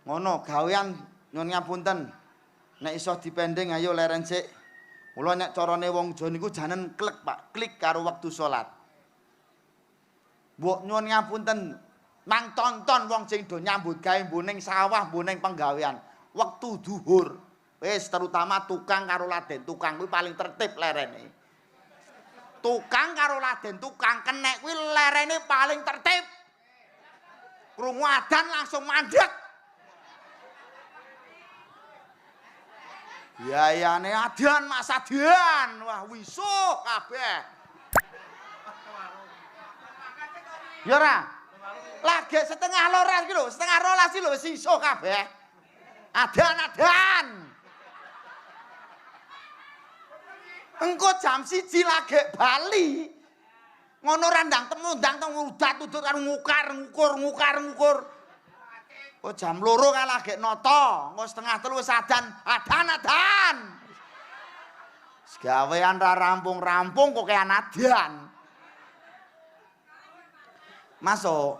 Ngono gawean nyuwun ngapunten. Nek iso dipending ayo leren sik. Mula nek carane wong Jawa niku janen klik Pak, klik karo wektu salat. Mbok nyuwun ngapunten, mang tonton wong sing do nyambut gawe mbuning sawah, mbuning penggawean. Wektu zuhur, wis terutama tukang karo laden tukang kuwi paling tertib lerene. Tukang karo laden tukang kenek kuwi lerene paling tertib. Krungu adzan langsung mandek. Biayane adzan mas adzan, wah wisuh kabeh. Ya ora? Lagi setengah loras iki lho, setengah rolas iki lho wis iso kabeh. Adan-adan. Engko jam 1 lagi bali. Ngono randang temundang teng udat-udut karo ngukar-ngukur. Oh jam 2 kan lagi noto, engko setengah 3 wis adan-adan. Gawean ra rampung-rampung kok kean adan. Masuk.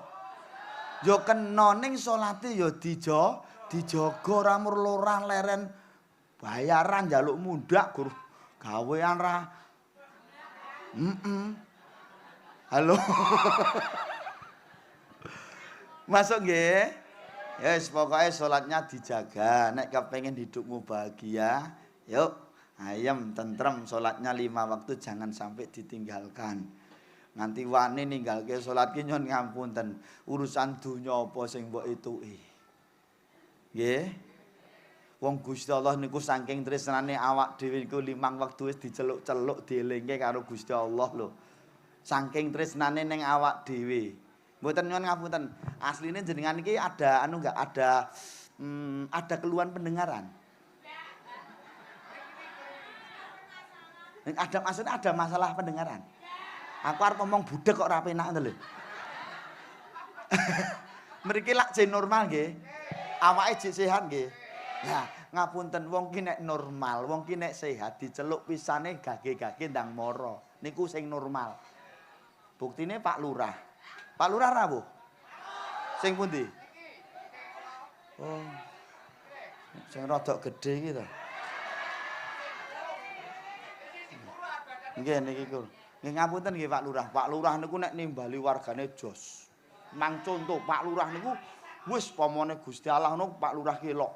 Yo kena ning salate yo dijaga ora mur lorah leren bayaran njaluk mundak gur gawean ra. Halo. Masuk nggih. Yes, pokoknya salatnya dijaga. Nek kepengin hidupmu bahagia, yuk ayem tentrem salatnya 5 waktu jangan sampai ditinggalkan. Nganti wani ninggalke salat ki nyuwun ngapunten. Urusan donya apa sing mbok etuki. Nggih. Wong Gusti Allah niku saking tresnane awak dhewe niku 5 wektu wis diceluk-celuk dielingke karo Gusti Allah lho. Saking tresnane ning awak dhewe. Mboten nyuwun ngapunten. Asline jenengan iki ada ada keluhan pendengaran. Ada maksudnya ada masalah pendengaran. Aku arep ngomong budek kok ora penak ngono lho. Mriki lak jek normal nggih. Awake jek sehat nggih. Nah, ngapunten wong ki nek normal, wong ki nek sehat diceluk pisane gage-gage ndang mara. Niku sing normal. Buktine Pak Lurah. Pak Lurah ra Bu? Sing pundi? Oh. Sing rada gedhe iki to. Nggih niki kula. Nggih ngapunten nggih Pak Lurah. Pak Lurah niku nek nimbali wargane jos. Mang contoh Pak Lurah niku wis pamane Gusti Allah niku Pak Lurah ki elok.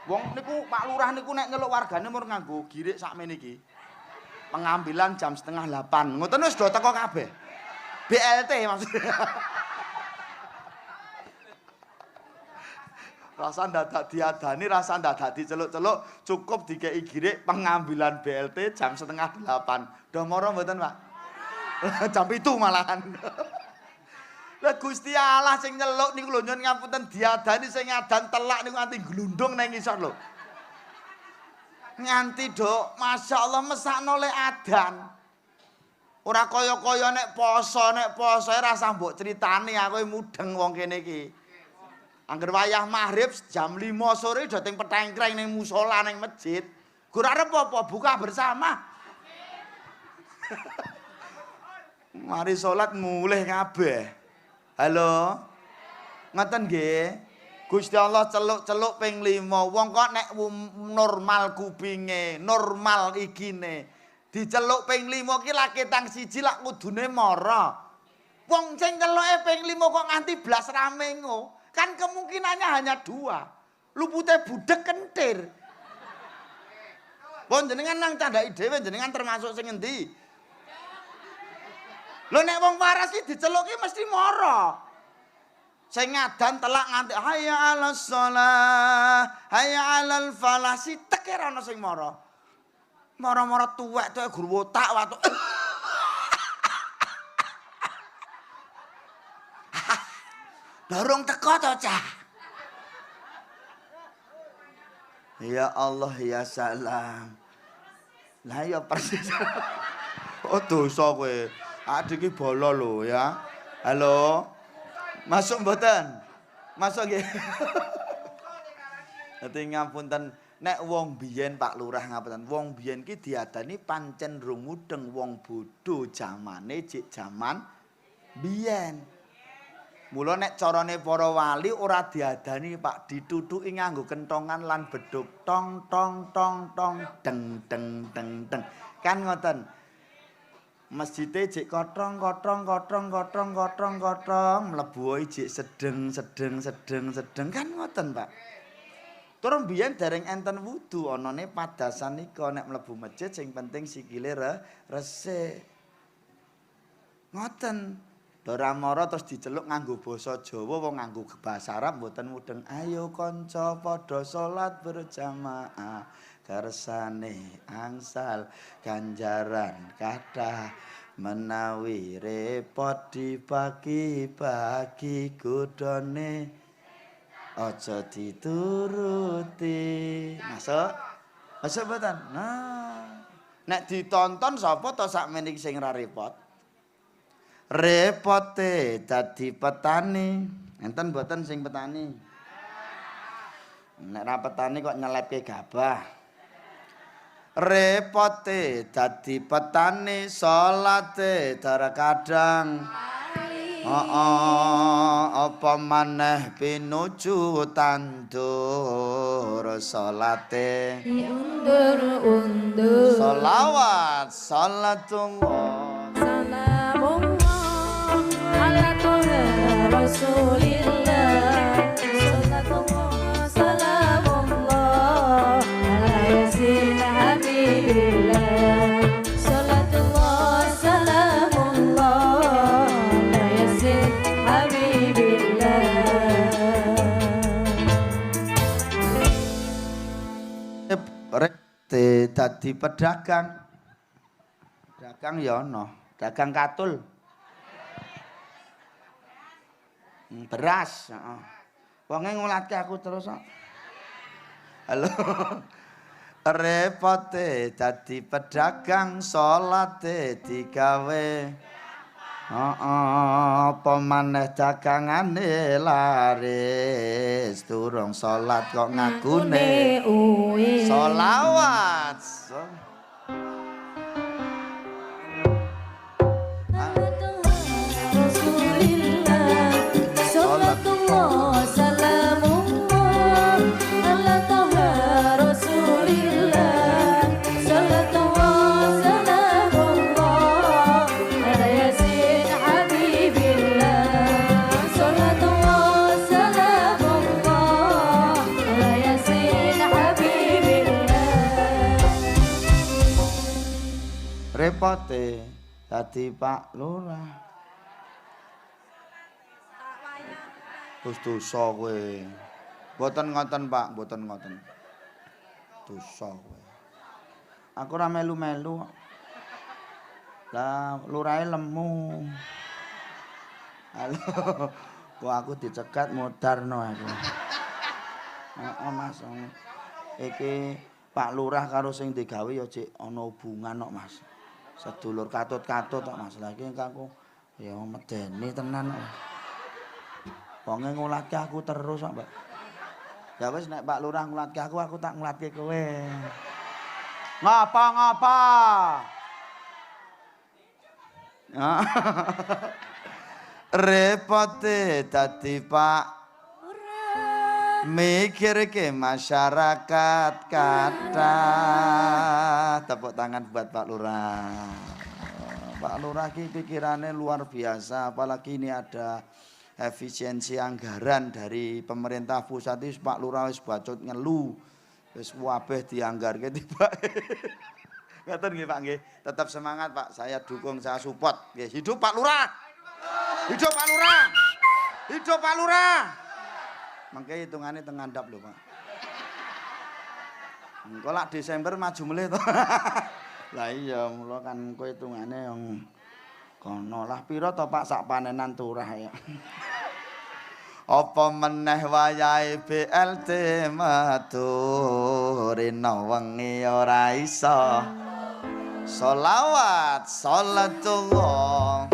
Wong niku Pak Lurah niku nek nyeluk wargane mur nganggo girik sakmene iki. Pengambilan jam 7:30. Ngoten wis do teko kabeh. BLT maksudnya. Rasa dadak diadani, rasa dadak diceluk-celuk, cukup dikei girik pengambilan BLT jam 7:30. Dah moro mboten, Pak? Jam 7 malahan. Lah Gusti Allah sing nyeluk niku lho nyuwun ngapunten diadani sing ngadan telak niku nganti glundung nang ngisor lho. Nganti Dok, masyaallah mesakno lek adan. Ora kaya-kaya nek poso rasa mbok critani aku mudeng wong kene iki. Angger wayah maghrib jam 5 sore do teng petengkreng ning musala ning masjid. Gur arep apa buka bersama. Mari salat mulih kabeh. Halo. Ngoten nggih. Gusti Allah celuk-celuk ping 5. Wong kok nek normal kupinge, normal igine. Diceluk ping 5 ki lak ketang siji lak kudune mara. Wong sing celuke ping 5 kok nganti blas ramengo. Kan kemungkinannya hanya 2. Lupute budek kentir. Pun jenengan nang candhaki dhewe jenengan termasuk sing endi? Lho nek wong waras ki diceluk ki mesti mara. Sing ngadan telak nganti hayya 'alas shalah, hayya 'alal falah sitek ora ana sing mara. Mara-mara tuwek-tuwek gur wotak watuk. Dorong teko to, Cah. Ya Allah ya salam. Lah ya persis. Oh dosa kowe. Adik iki bolo lho ya. Halo. Masuk mboten? Masuk nggih. Dadi ngapunten nek wong biyen Pak Lurah ngapunten, wong biyen ki diadani pancen rung mudeng wong bodho jamane jek jaman biyen. Mula nek carane para wali ora diadani Pak, ditutuki nganggo kentongan lan bedhug tong tong tong tong deng deng deng deng. Kan ngoten. Masjide jek kotrong kotrong kotrong kotrong kotrong kotrong mlebu jek sedeng sedeng sedeng sedeng kan ngoten Pak. Turun biyen dereng enten wudu anane padasan nika nek mlebu masjid sing penting sikile resik. Ngoten. Ora mara terus diceluk nganggo basa Jawa wong nganggo basa Arab mboten mudeng. Ayo kanca padha salat berjamaah kersane angsal ganjaran kathah menawi repot dibagi-bagi godhone aja dituruti. Masuk mboten? Nah. Nek ditonton sapa to sakmeniki sing ra repot? Repote dadi petani. Enten mboten sing petani? Nek ra petani kok nyelepke gabah. Repote dadi petani, salate dara kadang. Apa maneh pinuju tandur salate undur selawat salatullah salamullah ala toha rasulillah salatullah salamullah ala yasin habibillah salatullah salamullah dadi pedagang. Dagang ya ana, dagang katul. Beras, heeh. Wonge ngulatke aku terus kok. Halo. Repote dadi pedagang, salate digawe. Apa maneh dagangane laris durung salat kok ngakune selawat. Repote dadi Pak Lurah. Wis dosa kowe. Mboten ngoten Pak, mboten ngoten. Dosa kowe. Aku ora melu-melu kok. Lah lurahe lemu. Halo. Kok aku dicegat modarno aku. Heeh Mas. Iki Pak Lurah karo sing digawe ya cek ana hubungan kok Mas. Sedulur katut-katut kok Mas. Lah iki aku ya medeni tenan kok. Wonge ngulatke aku terus kok, Mbak. Ya wis nek Pak Lurah ngulatke aku tak ngulatke kowe. Ngapa-ngapa? Repote dadi Pak mikirke masyarakat kata. Tepuk tangan buat Pak Lurah. Pak Lurah ki pikirannya luar biasa, apalagi ini ada efisiensi anggaran dari pemerintah pusat. Itu Pak Lurah wis bacot ngelu, wis wabeh dianggarke tiba. Ngaten nggih Pak nggih. Tetap semangat Pak, saya dukung, saya support. Nggih, hidup Pak Lurah. Hidup Pak Lurah. Hidup Pak Lurah. Mangke hitungannya tengandap lho Pak. Engko lak Desember maju melih to. Lah iya, mula kan kowe hitungane yang kono lah pira to Pak sak panenan turah ya. Apa meneh wayahe BLT metu rina wengi ora iso. Sholawat salatullah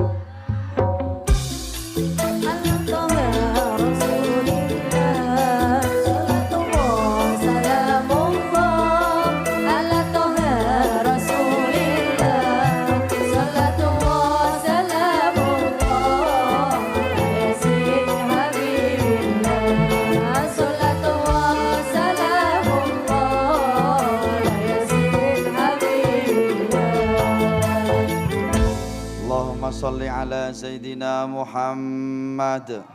sholli ala Sayyidina Muhammad.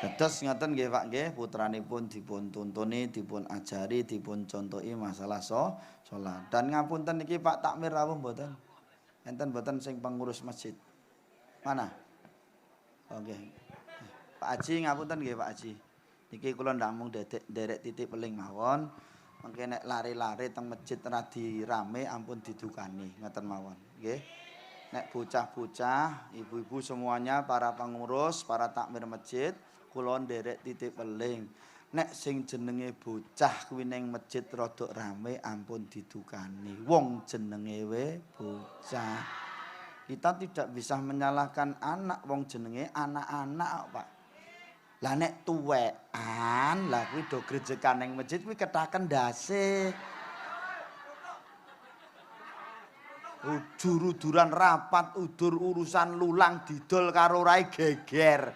Dados ngaten nggih Pak nggih, putranipun dipun tuntuni, dipun ajari, dipun contohi masalah salat. Dan ngapunten niki Pak takmir rawuh mboten? Enten mboten sing pengurus masjid? Mana? Oke. Pak Haji ngapunten nggih Pak Haji. Niki kula ndamung derek titik peling mawon. Mengke nek lari-lari teng masjid radi rame ampun didukani ngoten mawon nggih. Nek bocah-bocah, ibu-ibu semuanya, para pengurus, para takmir masjid, kula nderek titik peling. Nek sing jenenge bocah kuwi ning masjid rada rame ampun didukani. Wong jenenge we bocah. Kita tidak bisa menyalahkan anak, wong jenenge anak-anak, Pak. Lah nek tuwekan, lah kuwi do grejekan ning masjid kuwi ketaken ndase. Ujur-uduran rapat, udur urusan lulang didol karo rai geger.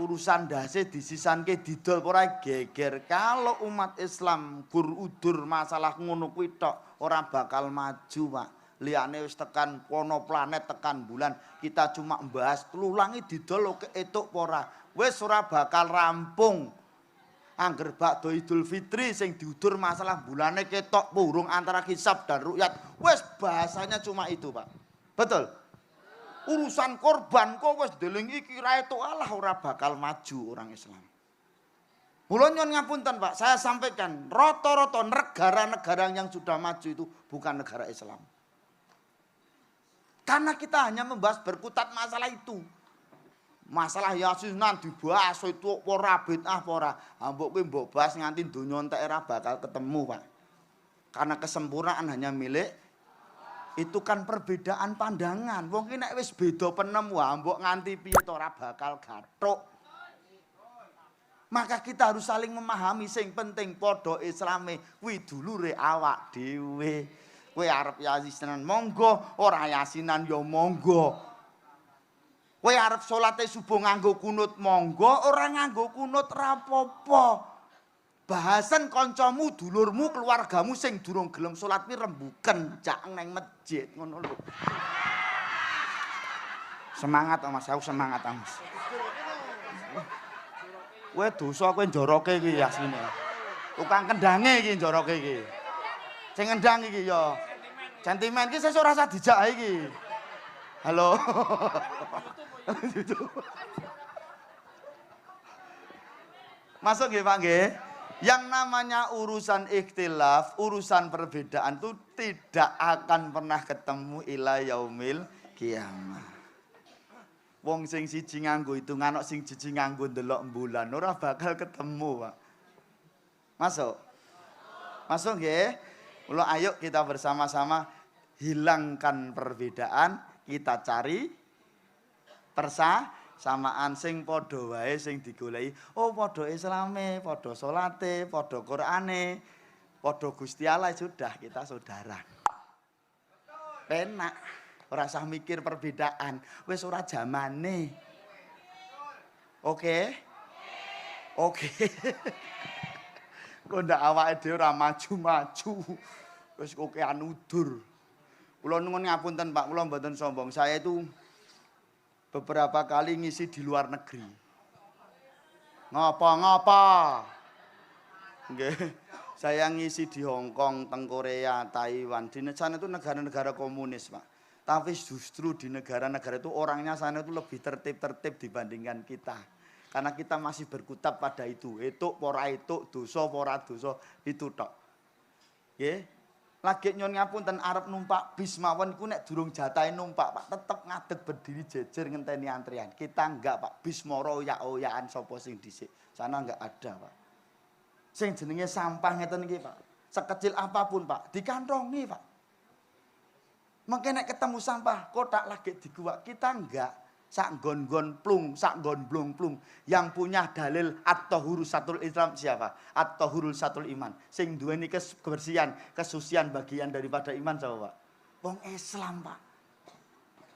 Urusan ndase disisanke didol ora geger. Kalau umat Islam gur udur masalah ngono kuwi tok ora bakal maju, Pak. Liyane wis tekan kono planet tekan bulan, kita cuma membahas lulangi didol keetuk ora. Wis ora bakal rampung. Angger bakdo Idul Fitri sing diudur masalah bulane ketok purung antara hisab dan ru'yat. Wis bahasanya cuma itu, Pak. Betul? Urusan korban kok wis deling iki ra etuk Allah ora bakal maju orang Islam. Kula nyuwun ngapunten, Pak. Saya sampaikan, rata-rata negara-negara yang sudah maju itu bukan negara Islam. Karena kita hanya membahas berkutat masalah itu. Masalah yasinan dibahas itu ora bid'ah ora. Mbok kowe mbok bahas nganti donya entek ora bakal ketemu, Pak. Karena kesempurnaan hanya milik itu kan perbedaan pandangan. Wong ki nek wis beda penemu mbok nganti piye to ora bakal gathuk. Maka kita harus saling memahami sing penting padha Islame kuwi dulure awak dhewe. Kowe arep yasinan monggo, ora yasinan ya monggo. Kowe arep salate subuh nganggo kunut monggo, ora nganggo kunut rapopo. Bahasan kancamu, dulurmu, keluargamu sing durung gelem salat kuwi rembuken jak nang masjid ngono lho. Semangat Mas, aku semangat Mas. Kowe dosa kowe njoroke iki yasine. Tukang kendange iki njoroke iki. Sing ngendang iki ya. Sentimen iki sesuk ora usah dijak iki. Halo. Masuk nggih Pak nggih. Yang namanya urusan ikhtilaf, urusan perbedaan itu tidak akan pernah ketemu ila yaumil kiamah. Wong sing siji nganggo hitungan, sing siji nganggo ndelok bulan, ora bakal ketemu, Pak. Masuk? Masuk nggih? Mula ayo kita bersama-sama hilangkan perbedaan, kita cari persamaan sing padha wae sing digoleki. Oh, padha Islame, padha salate, padha Qur'ane, padha Gusti Allah, sudah kita saudara. Penak, ora usah mikir perbedaan, wis ora zamane. Oke? Oke. Kok ndak awake dhewe ora maju-maju. Wis kokean udur. Kula nuwun ngapunten Pak, kula mboten sombong. Saya itu beberapa kali ngisi di luar negeri. Ngapa-ngapa? Nggih. Saya ngisi di Hong Kong, teng Korea, Taiwan. Di sana itu negara-negara komunis, Pak. Tapi justru di negara-negara itu orangnya sana itu lebih tertib-tertib dibandingkan kita. Karena kita masih berkutat pada itu. Etuk pora etuk, dosa pora dosa, itu tok. Nggih. Lagi nyon ngapunten arep numpak bis mawon iku nek durung jatahe numpak Pak tetep ngadeg berdiri jejer ngenteni antrian. Kita enggak Pak, bis moro oyak-oyakan sapa sing dhisik. Sana enggak ada Pak. Sing jenenge sampah ngeten iki Pak. Sekecil apapun Pak, dikantongi Pak. Mengke nek ketemu sampah kotak lagi diguwak, kita enggak sak nggon-nggon plung, sak nggon blung-plung. Yang punya dalil at-tahuru satul Islam siapa? At-tahurul satul iman. Sing duweni kebersihan, kesucian bagian daripada iman sapa, Pak? Wong Islam, Pak.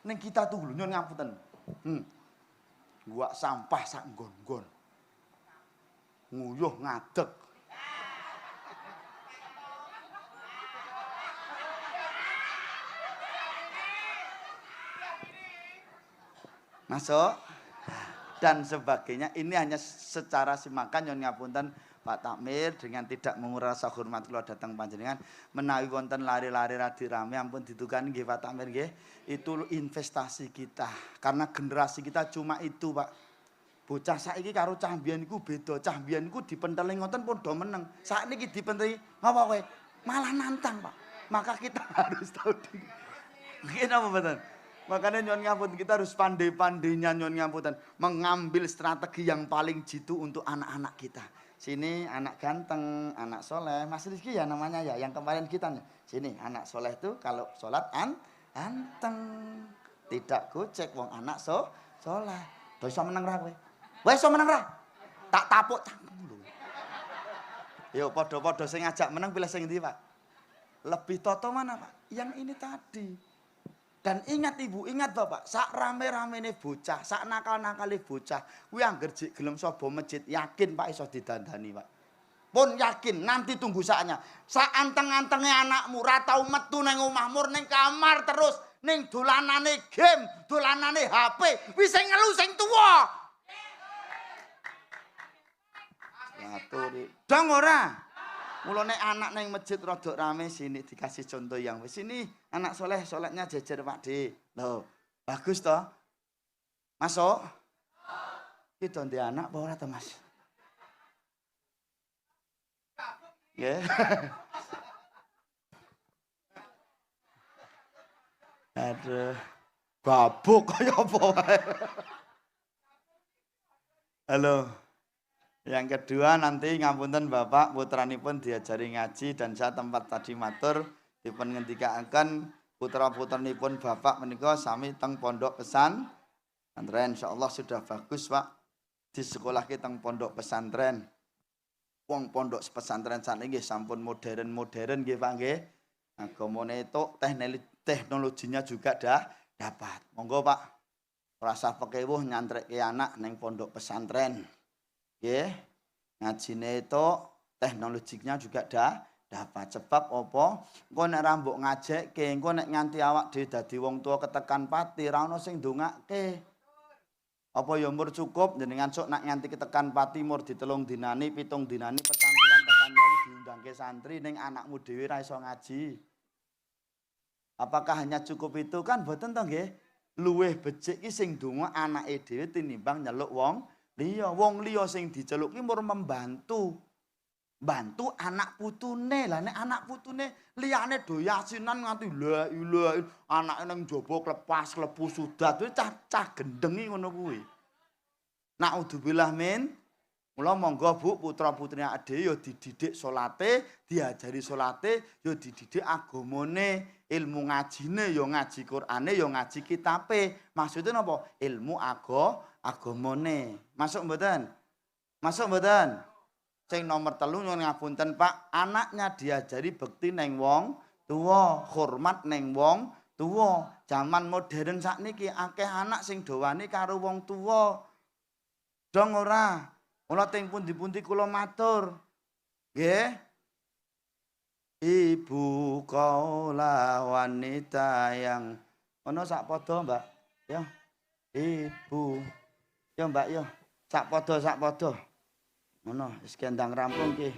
Ning kita tuh lho nyun ngapunten. Guwak sampah sak nggon-nggon. Nguyuh ngadeg. Masuk dan sebagainya. Ini hanya secara simakan nyon ngapunten Pak Takmir dengan tidak mengurangi rasa hormat kula datang panjenengan menawi wonten lari-lari radi rame ampun ditukani nggih Pak Takmir nggih. Itu investasi kita karena generasi kita cuma itu Pak. Bocah saiki karo cah mbiyen iku beda. Cah mbiyen iku dipenteli ngoten pun do meneng. Sakniki dipenteli ngapa kowe? Malah nantang Pak. Maka kita harus tahu diri. Nggih napa mboten? Makanya nyon ngapunten kita harus pandai-pandainya nyon ngapunten mengambil strategi yang paling jitu untuk anak-anak kita. Sini anak ganteng, anak soleh, Mas Rizky ya namanya ya, yang kemarin kita nih. Sini anak soleh tuh kalau sholat anteng, tidak gocek wong anak soleh. Do iso meneng ra kowe? Wes iso meneng ra? Tak tapuk cangkem lho. Yo padha-padha sing ngajak meneng pilih sing endi, Pak? Lebih toto mana, Pak? Yang ini tadi. Dan ingat Ibu, ingat Bapak, sak rame-ramene bocah, sak nakal-nakale bocah, kuwi angger jek gelem sobo masjid, yakin Pak iso didandani, Pak. Pun yakin, nanti tunggu saatnya. Sak anteng-antenge anakmu ra tau metu ning omahmu ning kamar terus, ning dolanane game, dolanane HP, wis sing ngelu sing tuwa. Aturi. Dong ora? Mulane anak neng masjid rodok rame sini dikasih contoh yang wis sini anak soleh sholatnya jejer Pak D. Loh, bagus toh? Masuk? Kita ndek anak apa ora to, Mas? Nggih. Aduh. Babuk kaya apa wae. Halo. Yang kedua nanti ngapunten Bapak putranipun diajari ngaji dan saya tempat tadi matur dipun ngendikaken putra-putranipun Bapak menika sami teng pondok pesantren. Insyaallah sudah bagus Pak. Di sekolah kita teng pondok pesantren. Wong pondok pesantren sakniki nggih sampun modern nggih Pak nggih. Agamane itu teknologinya juga dapat. Monggo Pak. Rasa pekewuh nyantreke anak neng pondok pesantren. Nggih, ngajine itu teknologinya juga dapat. Sebab apa? Engko nek ra mbok ngajekke, engko nek nganti awak dhewe dadi wong tua ketekan pati, ra ono sing ndongake. Apa ya umur cukup jenengan sok nak nganti ketekan pati mur ditelung dinani, pitung dinani, petang bulan tekan mau diundangke santri ning anakmu dhewe ra iso ngaji. Apakah hanya cukup itu kan mboten to nggih? Luwih becik ki sing ndonga anake dhewe tinimbang nyeluk wong liya sing diceluk ki mur membantu. Bantu anak putune. Lah nek anak putune liyane do yasinan nganti la ilaha anake nang jaba klepas klepu sudat kuwi cah gendengi ngono kuwi. Naudzubillah min. Mula monggo Bu putra-putrine ade ya dididik salate, diajari salate, ya dididik agamane, ilmu ngajine ya ngaji Qur'ane ya ngaji kitabe. Maksudnya napa? Ilmu agamane. Masuk mboten? Masuk mboten? Sing nomor 3 nyuwun ngapunten Pak, anaknya diajari bekti neng wong tuwa, hormat neng wong tuwa. Zaman modern sakniki akeh anak sing dowani karo wong tuwa. Dong ora? Mula teng pundi-pundi kula matur. Nggih. Ibu kaulah wanita yang ono sak padha, Mbak. Ya. Ibu. Ya, Mbak, ya. Sak padha. Ngono, wis kendang rampung ki.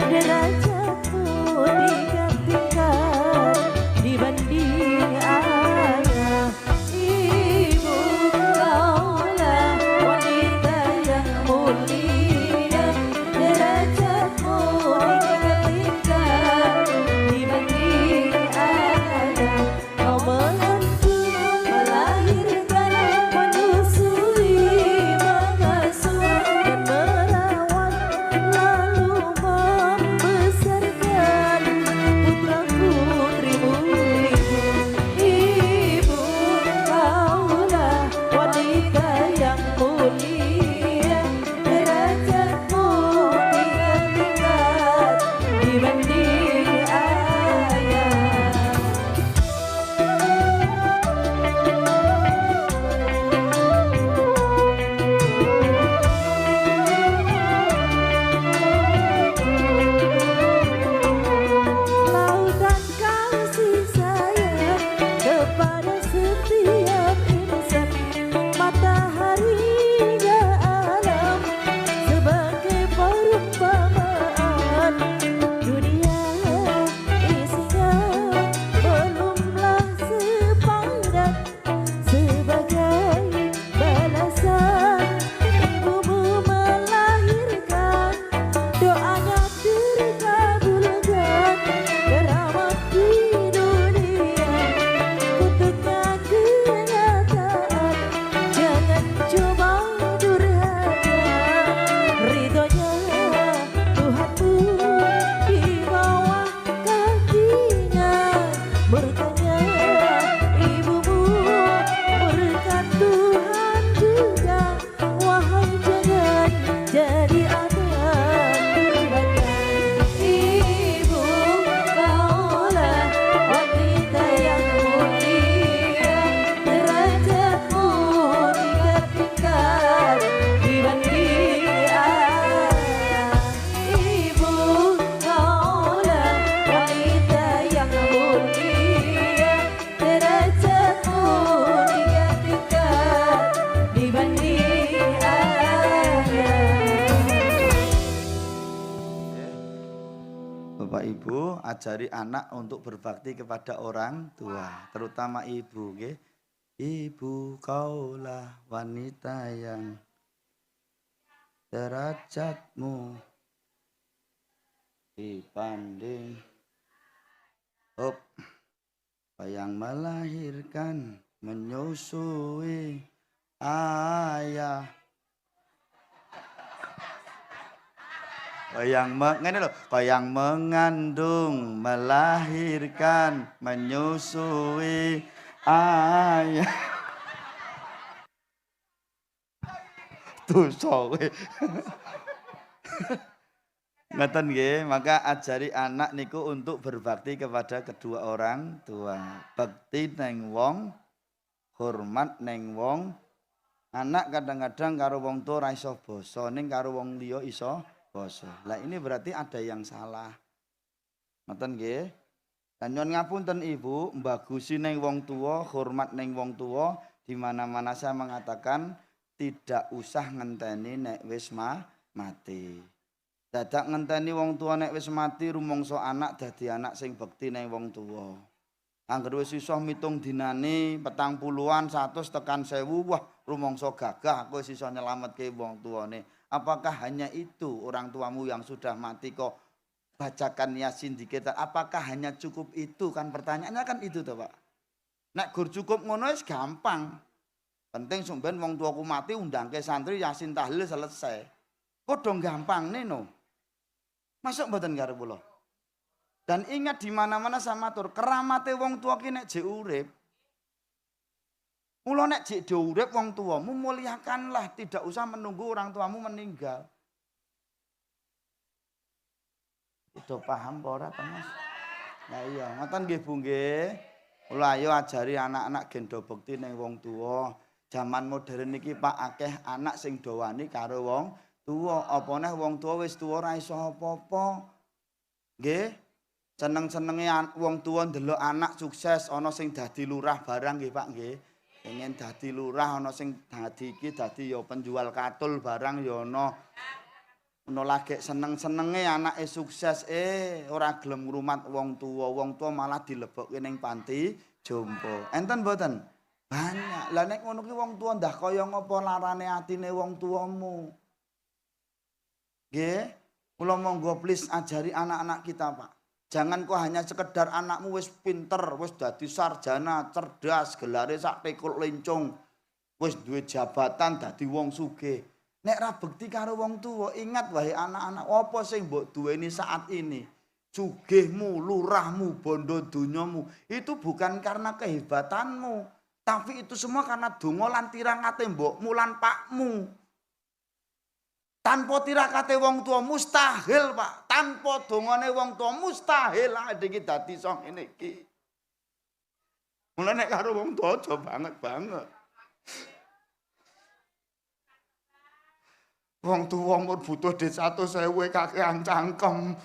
Derajatmu digantikan dibanding Bapak Ibu ajari anak untuk berbakti kepada orang tua, terutama ibu, nggih. Ibu kaulah wanita yang derajatmu dibanding yang melahirkan menyusui ayah yang mengandung melahirkan menyusui ayah dosa kowe. Ngeten nggih, maka ajari anak niku untuk berbakti kepada kedua orang tua. Bekti neng wong, hormat neng wong. Anak kadang-kadang karo wong tua ra iso basa, ning karo wong liya iso basa. Lah ini berarti ada yang salah. Ngeten nggih. Lan nyon ngapunten Ibu, mbagusi neng wong tua, hormat neng wong tua, di mana-mana saya mengatakan tidak usah ngenteni nek wis mati. Dadak ngenteni wong tua nek wis mati rumangsa anak dadi anak sing bekti neng wong tua. Angger wis iso mitung dinane 40-an 100 tekan 1000, wah rumangsa gagah kowe iso nyelametke wong tuane. Apakah hanya itu orang tuamu yang sudah mati kok bacakan Yasin dikit? Apakah hanya cukup itu? Kan pertanyaannya kan itu toh, Pak. Nek gur cukup ngono wis gampang. Penting sumben wong tuaku mati undangke santri Yasin tahlil selesai. Padha gampang neno. Masuk mboten karo kula. Dan ingat di mana-mana saya matur, keramate wong tua ki nek jek urip. Mula nek jek urip wong tuamu muliakanlah, tidak usah menunggu orang tuamu meninggal. Itu paham apa ora, Mas? Nah iya, ngoten nggih Bu nggih. Mula ayo ajari anak-anak gendo bekti ning wong tua. Zaman modern iki Pak akeh anak sing do wani karo wong tua. Apa neh wong tua wis tua ora iso apa-apa. Nggih. Seneng-senenge wong tua ndelok anak sukses ana sing dadi lurah barang nggih Pak nggih. Pengen dadi lurah ana sing dadi iki dadi ya penjual katul barang ya ana. Ono lagi seneng-senenge anake sukses ora gelem ngrumat wong tua malah dilebokke ning panti jompo. Enten mboten? Banyak. Lah nek ngono ki wong tua ndah kaya ngapa larane atine wong tuamu. Nggih, kula monggo please ajari anak-anak kita, Pak. Jangan kok hanya sekedar anakmu wis pinter, wis dadi sarjana, cerdas, gelare sak tekul lencung. Wis duwe jabatan dadi wong sugih. Nek ra bekti karo wong tuwa, ingat wahai anak-anak, apa sing mbok duweni saat ini? Sugihmu, lurahmu, bondo dunyamu, itu bukan karena kehebatanmu. Tapi itu semua karena donga lan tirangate mbokmu lan pakmu. Tanpa tirakate wong tua mustahil, Pak. Tanpa dongane wong tua mustahil iki dadi song ngene iki. Mulane nek karo wong tua aja banget. Wong tua umur butuh duit 100.000 kakean cangkem.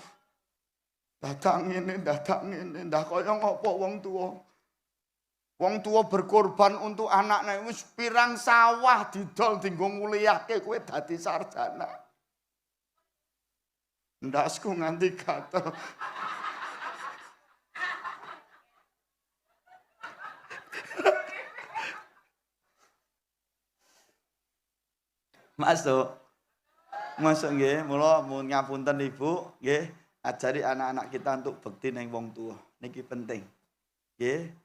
Dadak ngene, ndak kaya ngopo wong tua. Wong tua berkorban untuk anaknya, wis pirang sawah didol dinggo nguliahke kowe dadi sarjana. Ndasku nganti gatel. Masuk nggih, mula mun ngapunten Ibu, nggih, ajari anak-anak kita untuk bekti ning wong tua. Niki penting. Nggih.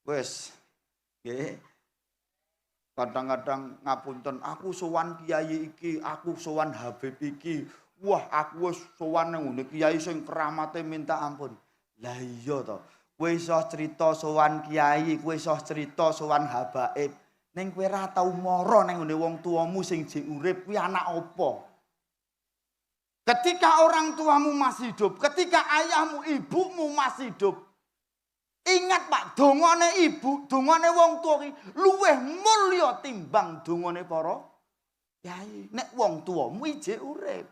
Wes, nggih. Kadang-kadang ngapunten, aku sowan kiai iki, aku sowan Habib iki. Wah, aku wis sowan nang ngene kiai sing keramate minta ampun. Lah iya to. Kowe iso crita sowan kiai, kowe iso crita sowan habaib. Ning kowe ora tau mara nang ngene wong tuamu sing jek urip kuwi anak apa? Ketika orang tuamu masih hidup, ketika ayahmu, ibumu masih hidup, ingat Pak, dongane ibu, dongane wong tua ki luwih mulya timbang dongane para kiai. Nek wong tuamu ijek urip.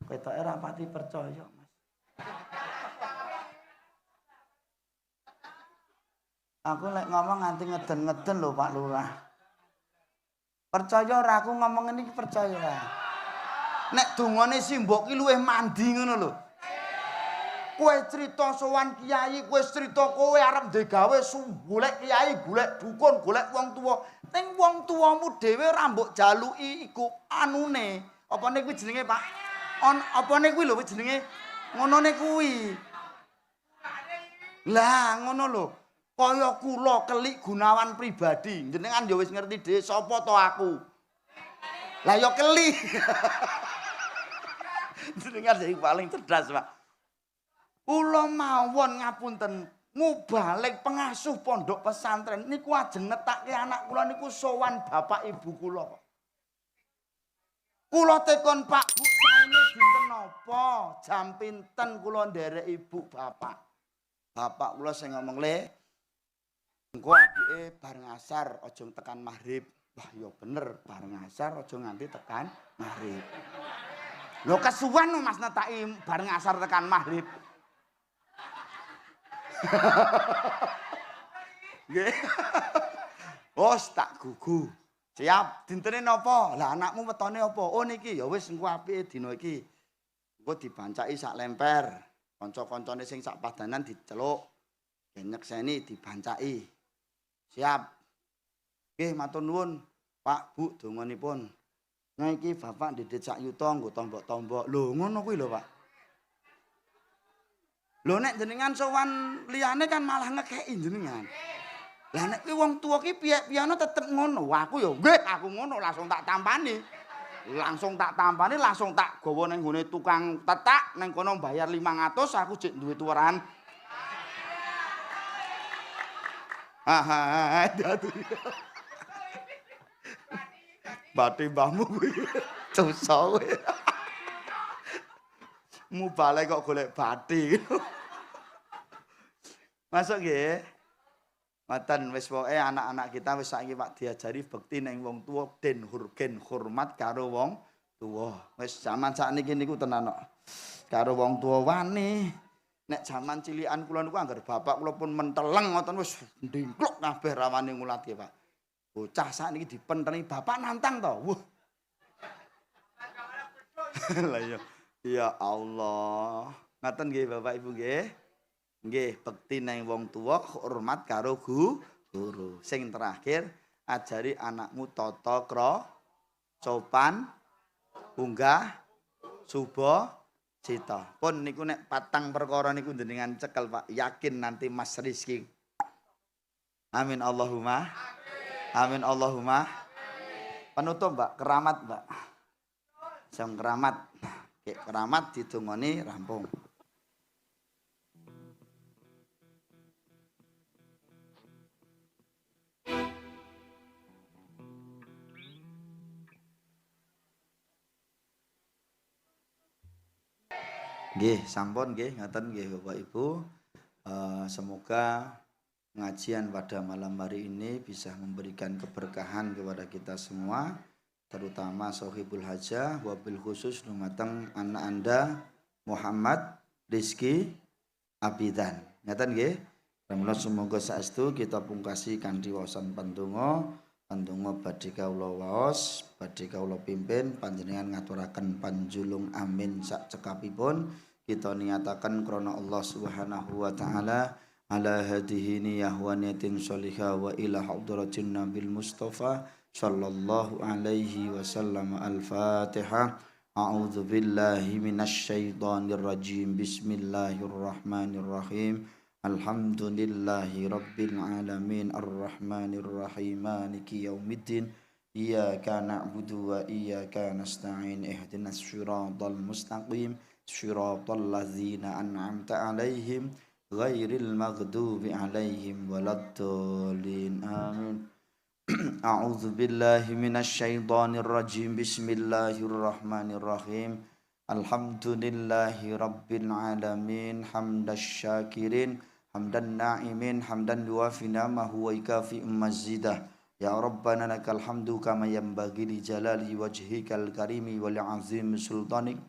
Ketoke ora pati percaya, Mas. Aku lek ngomong nganti ngeden-ngeden lho Pak Lurah. Percaya ora aku ngomong ini percaya ora? Nek dongane simbok ki luwih mandi ngono lho. Kowe crita sowan kiai, kowe crita kowe arep digawe golek kiai, golek dukun, golek wong tuwa. Ning wong tuwamu dhewe ora mbok jaluki iku anune. Apane kuwi jenenge, Pak? Apane kuwi lho jenenge? Ngonone kuwi. Lah ngono lho. Kaya kula Kelik Gunawan pribadi, jenengan ya wis ngerti dhewe sapa to aku. Lah ya Kelik. Jenengan sing paling cerdas, Pak. Kula mawon ngapunten mubalik pengasuh pondok pesantren niku ajeng ngetake anak kula niku sowan bapak ibu kula kok. Kula tekon Pak Bu saene dinten napa? Jam pinten kula nderek ibu bapak. Bapak kula sing ngomong, "Le, engko adike bareng asar aja tekan maghrib." Wah, ya bener, bareng asar aja nganti tekan maghrib. Lho kesuwen Mas netaki bareng asar tekan maghrib. Nggih. Wes tak gugu. Siap, dintene napa? Lah anakmu wetone apa? Oh niki ya wis engko apike dina iki. Engko dibancaki sak lemper. Kanca-kancane sing sak padanan diceluk. Nyekseni dibancaki. Siap. Nggih matur nuwun, Pak Bu donganipun. Nah iki Bapak ndidit sak yuta nggo tombok-tombok. Lho ngono kuwi lho, Pak. Lho nek jenengan sowan liyane kan malah ngekeki jenengan. Lah nek kuwi wong tuwa ki piye-piyane tetep ngono. Wah aku ya nggih aku ngono langsung tak tampani. Langsung tak tampani, langsung tak gawa ning gone tukang tetak ning kono bayar 500 aku jek duwe tuweran. Aduh. Bati mbahmu kuwi dosa kowe. Mubale kok golek bati. Masuk nggih. Ngoten wis pokoke anak-anak kita wis saiki Pak diajari bekti ning wong tuwa den hurgen hormat karo wong tuwa. Wis jaman sakniki niku tenan kok. Karo wong tuwa wani. Nek jaman cilikan kula niku anggar bapak kula pun menteleng ngoten wis ndingkluk kabeh rawane ngulatke Pak. Bocah sakniki dipenteni bapak nantang to. Wuh. Lah iya. Ya Allah. Ngaten nggih Bapak Ibu nggih. Nggih, bekti nang wong tuwa, hormat karo guru. Sing terakhir, ajari anakmu tata krama, sopan, unggah, suba, cita. Pun niku nek patang perkara niku jenengan cekel Pak, yakin nanti Mas Rizki. Amin Allahumma. Amin Allahumma. Penutup Mbak, keramat Mbak. Jam keramat. Keramat ditungoni rampung. Nggih, sampun nggih, ngaten nggih Bapak Ibu. Semoga pengajian pada malam hari ini bisa memberikan keberkahan kepada kita semua, terutama Sohibul Hajah, wabil khusus dumateng anak Anda Muhammad Rizki Abidan. Ngaten nggih. Semoga saestu kita pungkasi kanthi waosan pandonga badhe kawula waos, badhe kawula pimpin panjenengan ngaturaken panjulung amin sak cekapipun. Kita niataken krana Allah Subhanahu wa taala ala hadhihi niyah wa niyatin sholihah wa ila hadratin nabil mustafa sallallahu alaihi wasallam. Al-Fatihah. A'udzu billahi minasy syaithanir rajim. Bismillahirrahmanirrahim. Alhamdulillahi rabbil alamin arrahmanir rahim maliki yaumiddin iyyaka na'budu wa iyyaka nasta'in ihdinas siratal mustaqim siratal ladzina an'amta 'alaihim ghairil maghdubi 'alaihim waladdallin amin. A'udzu billahi minasy syaithanir rajim. Bismillahirrahmanirrahim. Alhamdulillahi rabbil alamin hamdasy syakirin hamdan na'imin hamdan yuwafi ni'amahu wa yukafi mazidah. Ya Rabbana lakal hamdu kama yanbaghi li jalali wajhikal karimi wal azim sultanik.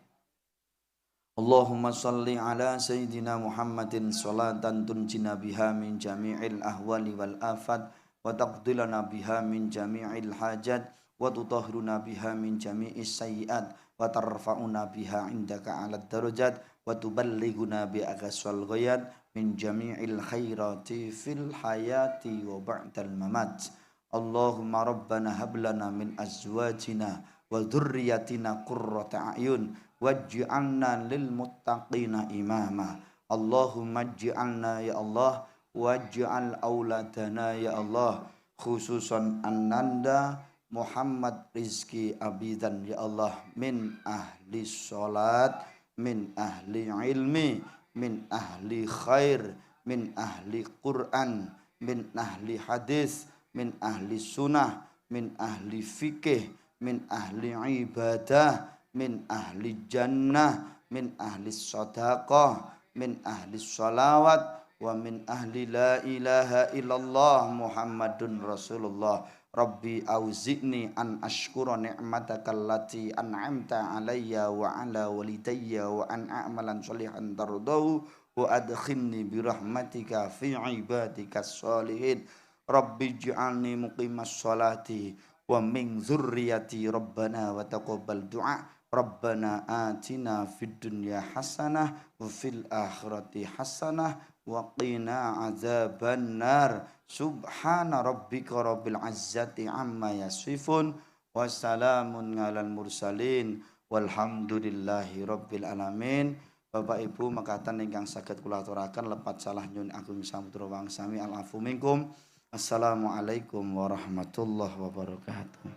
Allahumma salli ala sayyidina Muhammadin salatan tunjina biha min jami'il ahwali wal afat wa taqdilana biha min jami'il hajat wa tutahhiruna biha min jami'is sayyi'at wa tarfa'una biha 'indaka 'alad darajat wa tuballighuna bi aqsal ghayat min jami'il khairati fil hayati wa ba'dal mamat. Allahumma rabbana hab lana min azwajina wa dzurriyyatina qurrata a'yun waj'alna lil muttaqina imama. Allahumma ij'alna ya Allah waj'al auladana ya Allah khususan Ananda Muhammad Rizki Abidan ya Allah min ahli sholat, min ahli ilmi, min ahli khair, min ahli Quran, min ahli hadis, min ahli sunnah, min ahli fikih, min ahli ibadah, min ahli jannah, min ahli sadaqah, min ahli salawat, wa min ahli la ilaha illallah Muhammadun Rasulullah. Rabbi auzi'ni an ashkura ni'mataka allati an'amta alayya wa ala walidayya wa an a'malan sholihan tardahu wa adkhilni birahmatika fi ibadikas sholihin. Rabbi ij'alni muqimas sholati wa min dzurriyyati rabbana wa taqabbal du'a. Rabbana atina fid dunya hasanah wa fil akhirati hasanah wa qina azaban nar. Subhana rabbika rabbil izzati amma yasifun wa salamun alal mursalin walhamdulillahi rabbil alamin. Bapak Ibu makatan ingkang saged kula aturaken lepat salah nyun agung samudra wangsami al afu minkum. Assalamualaikum warahmatullahi wabarakatuh.